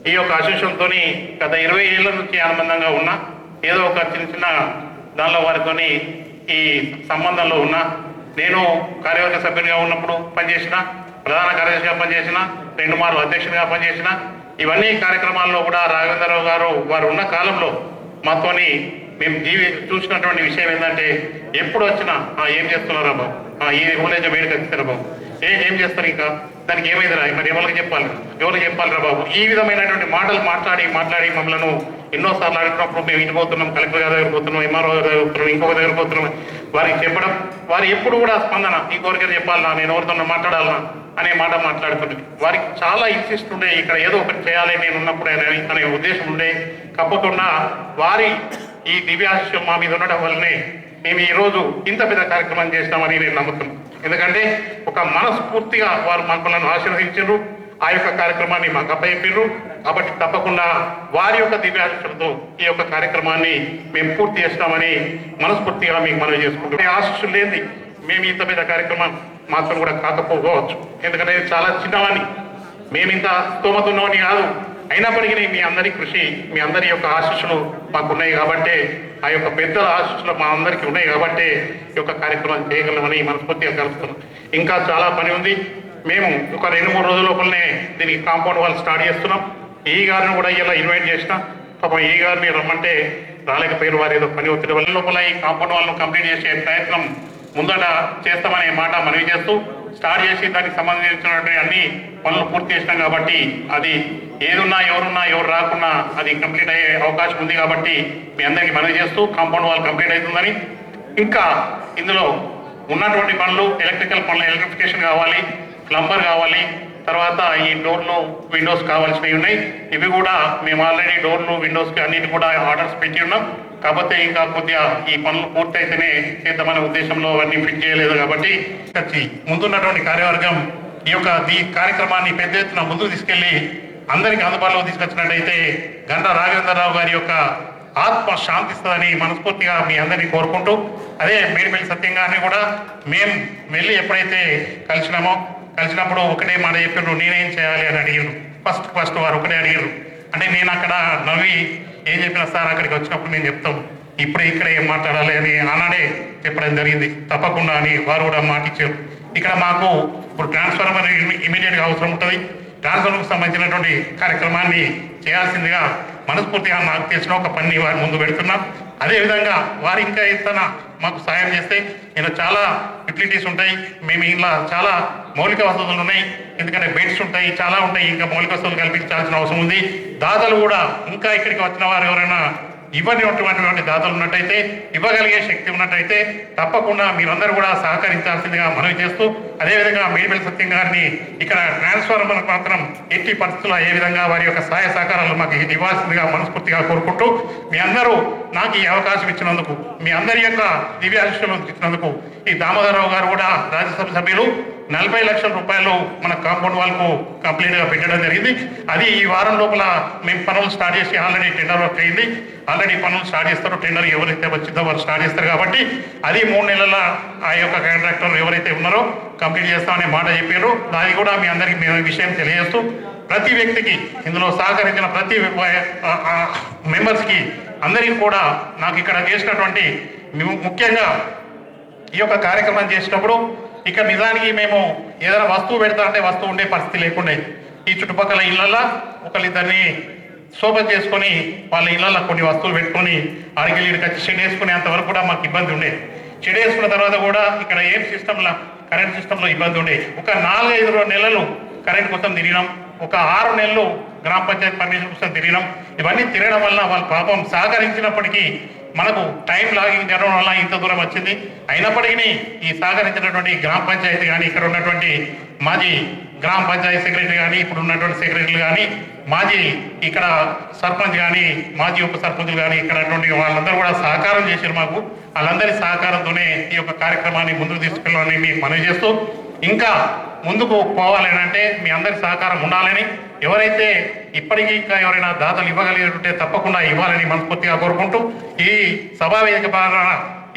Speaker 5: ఈ యొక్క అసోసియేషన్తో గత 20 ఏళ్ల నుంచి అనుబంధంగా ఉన్నా. ఏదో ఒక చిన్న దానిలో వారితోని ఈ సంబంధంలో ఉన్నా. నేను కార్యవర్గ సభ్యునిగా ఉన్నప్పుడు పనిచేసిన, ప్రధాన కార్యదర్శిగా పనిచేసిన, 2 మార్లు అధ్యక్షునిగా పనిచేసిన. ఇవన్నీ కార్యక్రమాల్లో కూడా రాఘవేంద్రరావు గారు వారు ఉన్న కాలంలో మాతోని మేము చూసినటువంటి విషయం ఏంటంటే ఎప్పుడు వచ్చినా ఏం చేస్తున్నారా బాబు, ఈ ఓలేజ్ వేడికి వచ్చిస్తారా బాబు, ఏం చేస్తారు, ఇంకా దానికి ఏమైందిరా, మరి ఎవరికి చెప్పాలిరా బాబు, ఈ విధమైనటువంటి మాటలు మాట్లాడి మమ్మల్ని ఎన్నోసార్లు అడిగినప్పుడు మేము ఇంటి పోతున్నాం, కలెక్టర్ గారి దగ్గర పోతున్నాం, ఎంఆర్ఓ దగ్గర పోతున్నాం, ఇంకొక దగ్గర పోతున్నాం, వారికి చెప్పడం, వారు ఎప్పుడు కూడా స్పందన ఇంకొకరికి చెప్పాలన్నా, నేను ఎవరితో మాట్లాడాలన్నా అనే మాట మాట్లాడుతుంది. వారికి చాలా ఇన్సిస్ట్ ఉండే ఇక్కడ ఏదో ఒకటి చేయాలి నేను ఉన్నప్పుడు అనే ఉద్దేశం ఉండే. తప్పకుండా వారి ఈ దివ్యాశిష్యం మా మీద ఉండడం వల్లనే మేము ఈరోజు ఇంత పెద్ద కార్యక్రమం చేసినామని నేను నమ్ముతున్నాను. ఎందుకంటే ఒక మనస్ఫూర్తిగా వారు మనలను ఆశీర్వదించారు, ఆ యొక్క కార్యక్రమాన్ని మాకు అప్పచెప్పారు. కాబట్టి తప్పకుండా వారి యొక్క దివ్యాశిష్యులతో ఈ యొక్క కార్యక్రమాన్ని మేము పూర్తి చేస్తామని మనస్ఫూర్తిగా మీకు మనవి చేసుకుంటాం. ఆశిష్యులు లేని మేము ఇంత పెద్ద కార్యక్రమం మాత్రం కూడా కాకపోవచ్చు. ఎందుకంటే చాలా చిన్నవాణి, మేము ఇంత స్తోమత ఉన్నవని కాదు. అయినప్పటికీ మీ అందరి కృషి, మీ అందరి యొక్క ఆశీస్సులు మాకు ఉన్నాయి కాబట్టి, ఆ యొక్క పెద్దల ఆశీస్సులు మా అందరికీ ఉన్నాయి కాబట్టి ఈ యొక్క కార్యక్రమం చేయగలమని మనస్ఫూర్తిగా కలుపుతున్నాం. ఇంకా చాలా పని ఉంది. మేము ఒక 2-3 రోజుల లోపలనే దీనికి కాంపౌండ్ వాళ్ళు స్టార్ట్ చేస్తున్నాం. ఈ గారిని కూడా ఇలా ఇన్వైట్ చేసిన, పాపం ఈ గారిని రమ్మంటే రాలేకపోయారు, వారు ఏదో పని ఒత్తిడి వల్ల. లోపల ఈ కాంపౌండ్ వాళ్ళను కంప్లీట్ చేసే ప్రయత్నం ముందట చేస్తామనే మాట మనవి చేస్తూ స్టార్ట్ చేసి దానికి సంబంధించినటువంటి అన్ని పనులు పూర్తి చేసినాం కాబట్టి అది ఏదున్నా ఎవరున్నా ఎవరు రాకున్నా అది కంప్లీట్ అయ్యే అవకాశం ఉంది. కాబట్టి మీ అందరికీ మనవి చేస్తూ కాంపౌండ్ వాల్ కంప్లీట్ అవుతుందని, ఇంకా ఇందులో ఉన్నటువంటి పనులు ఎలక్ట్రికల్ పనులు, ఎలక్ట్రిఫికేషన్ కావాలి, ప్లంబర్ కావాలి, తర్వాత ఈ డోర్లు విండోస్ కావాల్సినవి ఉన్నాయి. ఇవి కూడా మేము ఆల్రెడీ డోర్లు విండోస్కి అన్నిటి కూడా ఆర్డర్స్ పెట్టి ఉన్నాం. కాకపోతే ఇంకా కొద్దిగా ఈ పనులు పూర్తయితేనే చేద్దామనే ఉద్దేశంలో అవన్నీ ఫిట్ చేయలేదు. కాబట్టి ముందున్నటువంటి కార్యవర్గం ఈ యొక్క కార్యక్రమాన్ని పెద్ద ఎత్తున ముందుకు తీసుకెళ్లి అందరికీ అందుబాటులో తీసుకొచ్చినట్టయితే గంటా రాఘవేంద్రరావు గారి యొక్క ఆత్మ శాంతిస్తుందని మనస్ఫూర్తిగా మీ అందరినీ కోరుకుంటూ, అదే మేడిపల్లి సత్యం గారిని కూడా మేము వెళ్ళి ఎప్పుడైతే కలిసినప్పుడు ఒకటే మాట చెప్పారు, నేనేం చేయాలి అని అడిగారు. ఫస్ట్ వారు ఒకటే అడిగారు. అంటే నేను అక్కడ నవ్వి ఏం చెప్పినా సార్ అక్కడికి వచ్చినప్పుడు నేను చెప్తాం, ఇప్పుడు ఇక్కడ ఏం మాట్లాడాలి అని ఆనాడే చెప్పడం జరిగింది. తప్పకుండా అని వారు కూడా మాట ఇచ్చారు. ఇక్కడ మాకు ఇప్పుడు ట్రాన్స్ఫార్మర్ ఇమీడియట్గా అవసరం ఉంటుంది. ట్రాన్స్ఫార్మర్కి సంబంధించినటువంటి కార్యక్రమాన్ని చేయాల్సిందిగా మనస్ఫూర్తిగా నాకు తెలిసిన ఒక పని వారి ముందు పెడుతున్నాం. అదేవిధంగా వారు ఇంకా ఏదైనా మాకు సాయం చేస్తే, ఇలా చాలా ఫెసిలిటీస్ ఉంటాయి. మేము ఇలా చాలా మౌలిక వసతులు ఉన్నాయి. ఎందుకంటే బెడ్స్ ఉంటాయి, చాలా ఉంటాయి. ఇంకా మౌలిక వసతులు కల్పించాల్సిన అవసరం ఉంది. దాతలు కూడా ఇంకా ఇక్కడికి వచ్చిన వారు ఎవరైనా ఇవ్వనిటువంటి దాతలు ఉన్నట్టయితే, ఇవ్వగలిగే శక్తి ఉన్నట్టయితే తప్పకుండా మీరందరూ కూడా సహకరించాల్సిందిగా మనవి చేస్తూ, అదేవిధంగా మేడిపల్లి సత్యం గారిని ఇక్కడ ట్రాన్స్ఫార్మర్ మాత్రం ఎట్టి పరిస్థితుల్లో ఏ విధంగా వారి యొక్క సహాయ సహకారాలు మాకు ఇవ్వాల్సిందిగా మనస్ఫూర్తిగా కోరుకుంటూ, మీ అందరూ నాకు ఈ అవకాశం ఇచ్చినందుకు, మీ అందరి యొక్క దివ్యాశీస్సులు ఇచ్చినందుకు, ఈ దామోదరరావు గారు కూడా రాజ్యసభ సభ్యులు 40 లక్షల రూపాయలు మన కాంపౌండ్ వాళ్ళకు కంప్లీట్గా పెట్టడం జరిగింది. అది ఈ వారం లోపల మేము పనులు స్టార్ట్ చేసి ఆల్రెడీ టెండర్ వర్క్ అయింది. ఆల్రెడీ పనులు స్టార్ట్ చేస్తారు. టెండర్ ఎవరైతే వచ్చిందో వారు స్టార్ట్ చేస్తారు. కాబట్టి అది 3 నెలల ఆ యొక్క కాంట్రాక్టర్ ఎవరైతే ఉన్నారో కంప్లీట్ చేస్తామనే మాట చెప్పారు. అది కూడా మీ అందరికీ మేము విషయం తెలియజేస్తూ, ప్రతి వ్యక్తికి ఇందులో సహకరించిన ప్రతి మెంబర్స్కి అందరికీ కూడా నాకు ఇక్కడ చేసినటువంటి ముఖ్యంగా ఈ యొక్క కార్యక్రమం చేసినప్పుడు ఇక్కడ నిజానికి మేము ఏదైనా వస్తువు పెడతా అంటే వస్తువు ఉండే పరిస్థితి లేకుండే. ఈ చుట్టుపక్కల ఇళ్లలో ఒకరిద్దరిని శోభ చేసుకొని వాళ్ళ ఇళ్లలో కొన్ని వస్తువులు పెట్టుకొని అడిగిలిడికి వచ్చి షెడ్ వేసుకునేంత వరకు కూడా మాకు ఇబ్బంది ఉండేది. షెడ్ వేసుకున్న తర్వాత కూడా ఇక్కడ ఏం సిస్టంలో కరెంట్ సిస్టంలో ఇబ్బంది ఉండేది. ఒక 4-5 నెలలు కరెంట్ కోసం తిరిగినాం. ఒక 6 నెలలు గ్రామ పంచాయతీ పర్మిషన్ కోసం తిరిగినాం. ఇవన్నీ తిరగడం వల్ల వాళ్ళు పాపం సహకరించినప్పటికీ మనకు టైం లాగింగ్ జరగడం వల్ల ఇంత దూరం వచ్చింది. అయినప్పటికీ ఈ సహకరించినటువంటి గ్రామ పంచాయతీ కానీ, ఇక్కడ ఉన్నటువంటి మాజీ గ్రామ పంచాయతీ సెక్రటరీ కానీ, ఇప్పుడు ఉన్నటువంటి సెక్రటరీలు కానీ, మాజీ ఇక్కడ సర్పంచ్ కానీ, మాజీ ఉప సర్పంచులు కానీ, ఇక్కడ వాళ్ళందరూ కూడా సహకారం చేశారు మాకు. వాళ్ళందరి సహకారంతోనే ఈ యొక్క కార్యక్రమాన్ని ముందుకు తీసుకెళ్ళాలని మీకు మనవి చేస్తూ, ఇంకా ముందుకు పోవాలని అంటే మీ అందరి సహకారం ఉండాలని, ఎవరైతే ఇప్పటికీ ఇంకా ఎవరైనా దాతలు ఇవ్వగలిగినట్టే తప్పకుండా ఇవ్వాలని మనస్ఫూర్తిగా కోరుకుంటూ, ఈ సభా వేదిక ద్వారా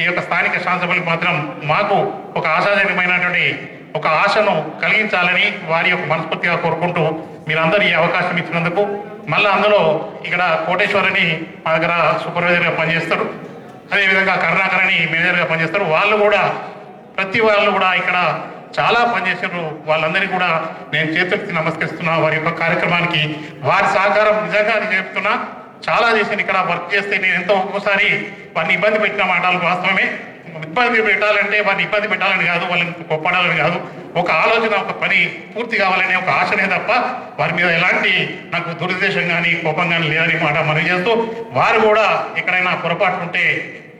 Speaker 5: ఈ యొక్క స్థానిక శాసనసభ్యులకు మాత్రం మాకు ఒక ఆశాజనకమైనటువంటి ఒక ఆశను కలిగించాలని వారి యొక్క మనస్ఫూర్తిగా కోరుకుంటూ, మీరందరూ ఈ అవకాశం ఇచ్చినందుకు. మళ్ళీ అందులో ఇక్కడ కోటేశ్వరిని మా దగ్గర సూపర్వైజర్గా పనిచేస్తారు. అదేవిధంగా కరుణాకర్ అని మేనేజర్గా పనిచేస్తారు. వాళ్ళు కూడా ప్రతి వాళ్ళు కూడా ఇక్కడ చాలా పనిచేసారు. వాళ్ళందరికీ కూడా నేను చేతులెత్తి నమస్కరిస్తున్నా. వారి యొక్క కార్యక్రమానికి వారి సహకారం నిజంగా చెప్తున్నా చాలా చేశాను. ఇక్కడ వర్క్ చేస్తే నేను ఎంతో ఒక్కోసారి వారిని ఇబ్బంది పెట్టిన మాటలు వాస్తవమే. ఇబ్బంది పెట్టాలంటే వారిని ఇబ్బంది పెట్టాలని కాదు, వాళ్ళని గొప్పడాలని కాదు, ఒక ఆలోచన, ఒక పని పూర్తి కావాలనే ఒక ఆశనే తప్ప వారి మీద ఎలాంటి నాకు దురుద్దేశం కానీ కోపం కానీ లేదని మాట మనవి చేస్తూ, వారు కూడా ఎక్కడైనా పొరపాటు ఉంటే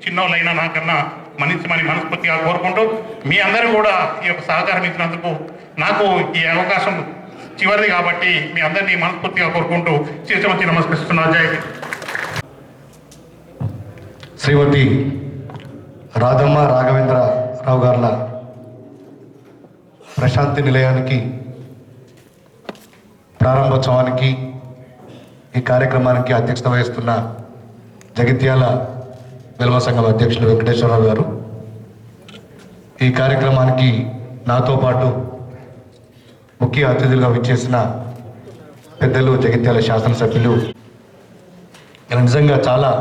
Speaker 5: చిన్నోళ్ళైనా నాకన్నా మన్నించమని మనస్ఫూర్తిగా కోరుకుంటూ, మీ అందరూ కూడా ఈ యొక్క సహకారం ఇచ్చినందుకు నాకు ఈ అవకాశం చివరిది కాబట్టి మీ అందరినీ మనస్ఫూర్తిగా కోరుకుంటూ శిరస్సు వంచి నమస్కరిస్తున్నా. జై
Speaker 12: శ్రీమతి రాధమ్మ రాఘవేంద్రరావు గార్ల ప్రశాంతి నిలయానికి ప్రారంభోత్సవానికి ఈ కార్యక్రమానికి అధ్యక్షత వహిస్తున్న జగిత్యాల వెల్మ సంఘం అధ్యక్షులు వెంకటేశ్వరరావు గారు, ఈ కార్యక్రమానికి నాతో పాటు ముఖ్య అతిథులుగా విచ్చేసిన పెద్దలు జగిత్యాల శాసనసభ్యులు, ఇలా నిజంగా చాలా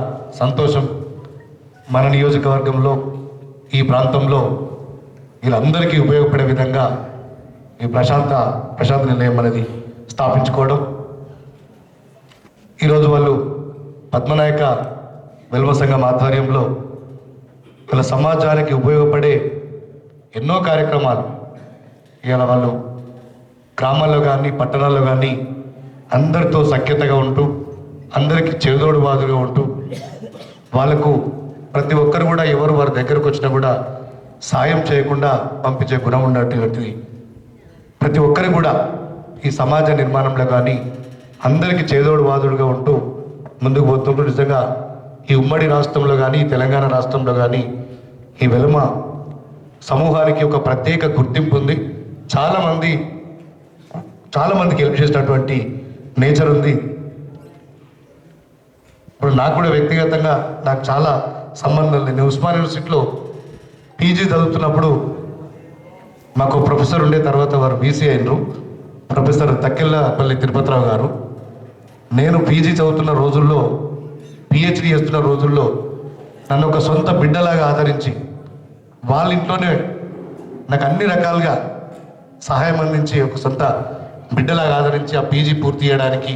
Speaker 12: సంతోషం. మన నియోజకవర్గంలో ఈ ప్రాంతంలో వీళ్ళందరికీ ఉపయోగపడే విధంగా ఈ ప్రశాంత నిలయం అనేది స్థాపించుకోవడం. ఈరోజు వాళ్ళు పద్మనాయక వెల్మ సంఘం ఆధ్వర్యంలో వీళ్ళ సమాజానికి ఉపయోగపడే ఎన్నో కార్యక్రమాలు ఇవాళ వాళ్ళు గ్రామాల్లో కానీ పట్టణాల్లో కానీ అందరితో సఖ్యతగా ఉంటూ అందరికీ చేదోడు బాదుగా ఉంటూ వాళ్ళకు ప్రతి ఒక్కరు కూడా ఎవరు వారి దగ్గరకు వచ్చినా కూడా సాయం చేయకుండా పంపించే గుణం ఉన్నటువంటిది. ప్రతి ఒక్కరు కూడా ఈ సమాజ నిర్మాణంలో కానీ అందరికీ చేదోడు వాదుడుగా ఉంటూ ముందుకు పోతుంటూ నిజంగా ఈ ఉమ్మడి రాష్ట్రంలో కానీ తెలంగాణ రాష్ట్రంలో కానీ ఈ వెలుమ సమూహానికి ఒక ప్రత్యేక గుర్తింపు ఉంది. చాలామందికి హెల్ప్ చేసినటువంటి నేచర్ ఉంది. ఇప్పుడు నాకు కూడా వ్యక్తిగతంగా నాకు చాలా సంబంధం లేదు. నేను ఉస్మాన్ యూనివర్సిటీలో పీజీ చదువుతున్నప్పుడు మాకు ప్రొఫెసర్ ఉండే, తర్వాత వారు బీసీ అయినరు, ప్రొఫెసర్ తక్కెళ్ళపల్లి తిరుపతిరావు గారు. నేను పీజీ చదువుతున్న రోజుల్లో, పిహెచ్డి చేస్తున్న రోజుల్లో నన్ను ఒక సొంత బిడ్డలాగా ఆదరించి వాళ్ళ ఇంట్లోనే నాకు అన్ని రకాలుగా సహాయం అందించి ఒక సొంత బిడ్డలాగా ఆదరించి ఆ పీజీ పూర్తి చేయడానికి,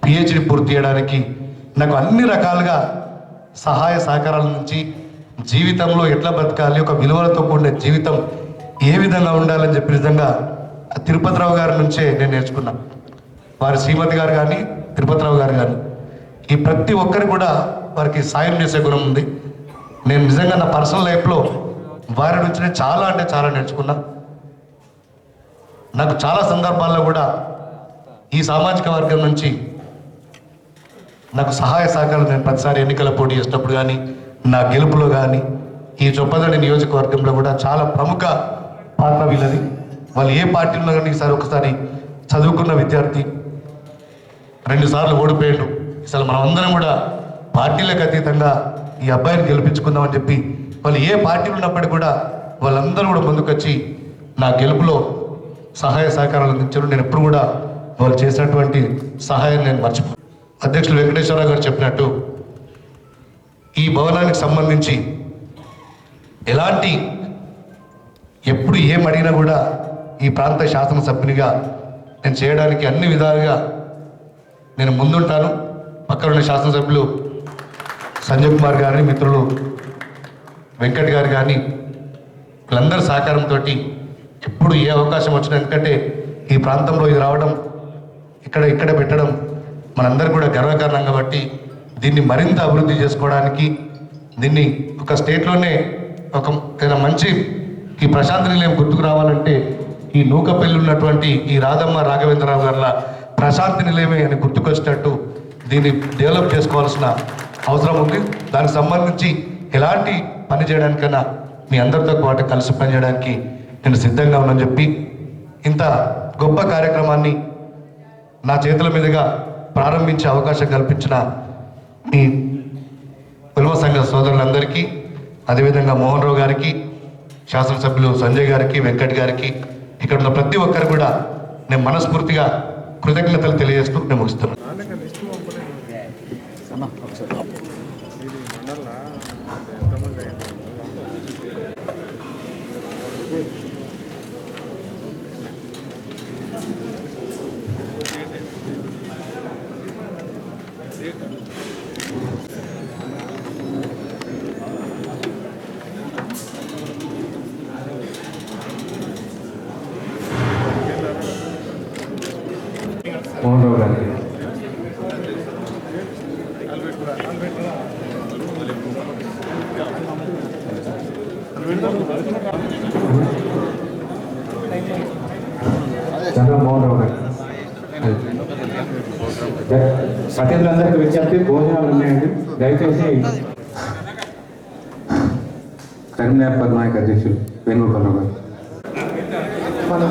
Speaker 12: పిహెచ్డి పూర్తి చేయడానికి నాకు అన్ని రకాలుగా సహాయ సహకారాల నుంచి జీవితంలో ఎట్లా బతకాలి, ఒక విలువలతో కూడిన జీవితం ఏ విధంగా ఉండాలని చెప్పి నిజంగా తిరుపతిరావు గారి నుంచే నేను నేర్చుకున్నా. వారి శ్రీమతి గారు కానీ తిరుపతిరావు గారు కానీ ఈ ప్రతి ఒక్కరు కూడా వారికి సాయం చేసే గుణం ఉంది. నేను నిజంగా నా పర్సనల్ లైఫ్లో వారి నుంచి చాలా అంటే చాలా నేర్చుకున్నా. నాకు చాలా సందర్భాల్లో కూడా ఈ సామాజిక వర్గం నుంచి నాకు సహాయ సహకారాలు నేను ప్రతిసారి ఎన్నికల పోటీ చేసినప్పుడు కానీ నా గెలుపులో కానీ ఈ చొప్పదండి నియోజకవర్గంలో కూడా చాలా ప్రముఖ పాత్ర వీళ్ళది. వాళ్ళు ఏ పార్టీలో కానీ ఈసారి ఒకసారి చదువుకున్న విద్యార్థి 2 సార్లు ఓడిపోయాడు. అసలు మనం అందరం కూడా పార్టీలకు అతీతంగా ఈ అబ్బాయిని గెలిపించుకుందామని చెప్పి వాళ్ళు ఏ పార్టీలు ఉన్నప్పటికీ కూడా వాళ్ళందరూ కూడా ముందుకొచ్చి నా గెలుపులో సహాయ సహకారాలు అందించారు. నేను ఎప్పుడు కూడా వాళ్ళు చేసినటువంటి సహాయం నేను మర్చిపో. అధ్యక్షులు వెంకటేశ్వరరావు గారు చెప్పినట్టు ఈ భవనానికి సంబంధించి ఎప్పుడు ఏం అడిగినా కూడా ఈ ప్రాంత శాసనసభ్యునిగా నేను చేయడానికి అన్ని విధాలుగా నేను ముందుంటాను. పక్కన ఉన్న శాసనసభ్యులు సంజయ్ కుమార్ గారిని, మిత్రులు వెంకట్ గారు కానీ వీళ్ళందరి సహకారంతో ఎప్పుడు ఏ అవకాశం వచ్చినా, ఎందుకంటే ఈ ప్రాంతంలో ఇది రావడం, ఇక్కడ పెట్టడం మనందరూ కూడా గర్వకారణం కాబట్టి దీన్ని మరింత అభివృద్ధి చేసుకోవడానికి, దీన్ని ఒక స్టేట్లోనే ఒక మంచి ఈ ప్రశాంతి నిలయం గుర్తుకు రావాలంటే ఈ నూకపల్లి ఉన్నటువంటి ఈ రాధమ్మ రాఘవేంద్రరావు గారి ప్రశాంతి నిలయమే అని గుర్తుకొచ్చినట్టు దీన్ని డెవలప్ చేసుకోవాల్సిన అవసరం ఉంది. దానికి సంబంధించి ఎలాంటి పని చేయడానికైనా మీ అందరితో పాటు కలిసి పనిచేయడానికి నేను సిద్ధంగా ఉన్నానని చెప్పి ఇంత గొప్ప కార్యక్రమాన్ని నా చేతుల మీదుగా ప్రారంభించే అవకాశం కల్పించిన మీ వెల్మ సంఘ సోదరులందరికీ, అదేవిధంగా మోహన్ రావు గారికి, శాసనసభ్యులు సంజయ్ గారికి, వెంకట్ గారికి, ఇక్కడ ఉన్న ప్రతి ఒక్కరు కూడా నేను మనస్ఫూర్తిగా కృతజ్ఞతలు తెలియజేస్తూ నేను ముగిస్తున్నాను.
Speaker 2: మోహన్ రావు గారికి చంద్రమోహన్ రావు గారికి అతిథులందరికీ విజ్ఞప్తి, భోజనాలు ఉన్నాయండి, దయచేసి కరీంనగర్ పద్నాయక్ అధ్యక్షులు వేణుగోపాలరావు గారు.
Speaker 6: మన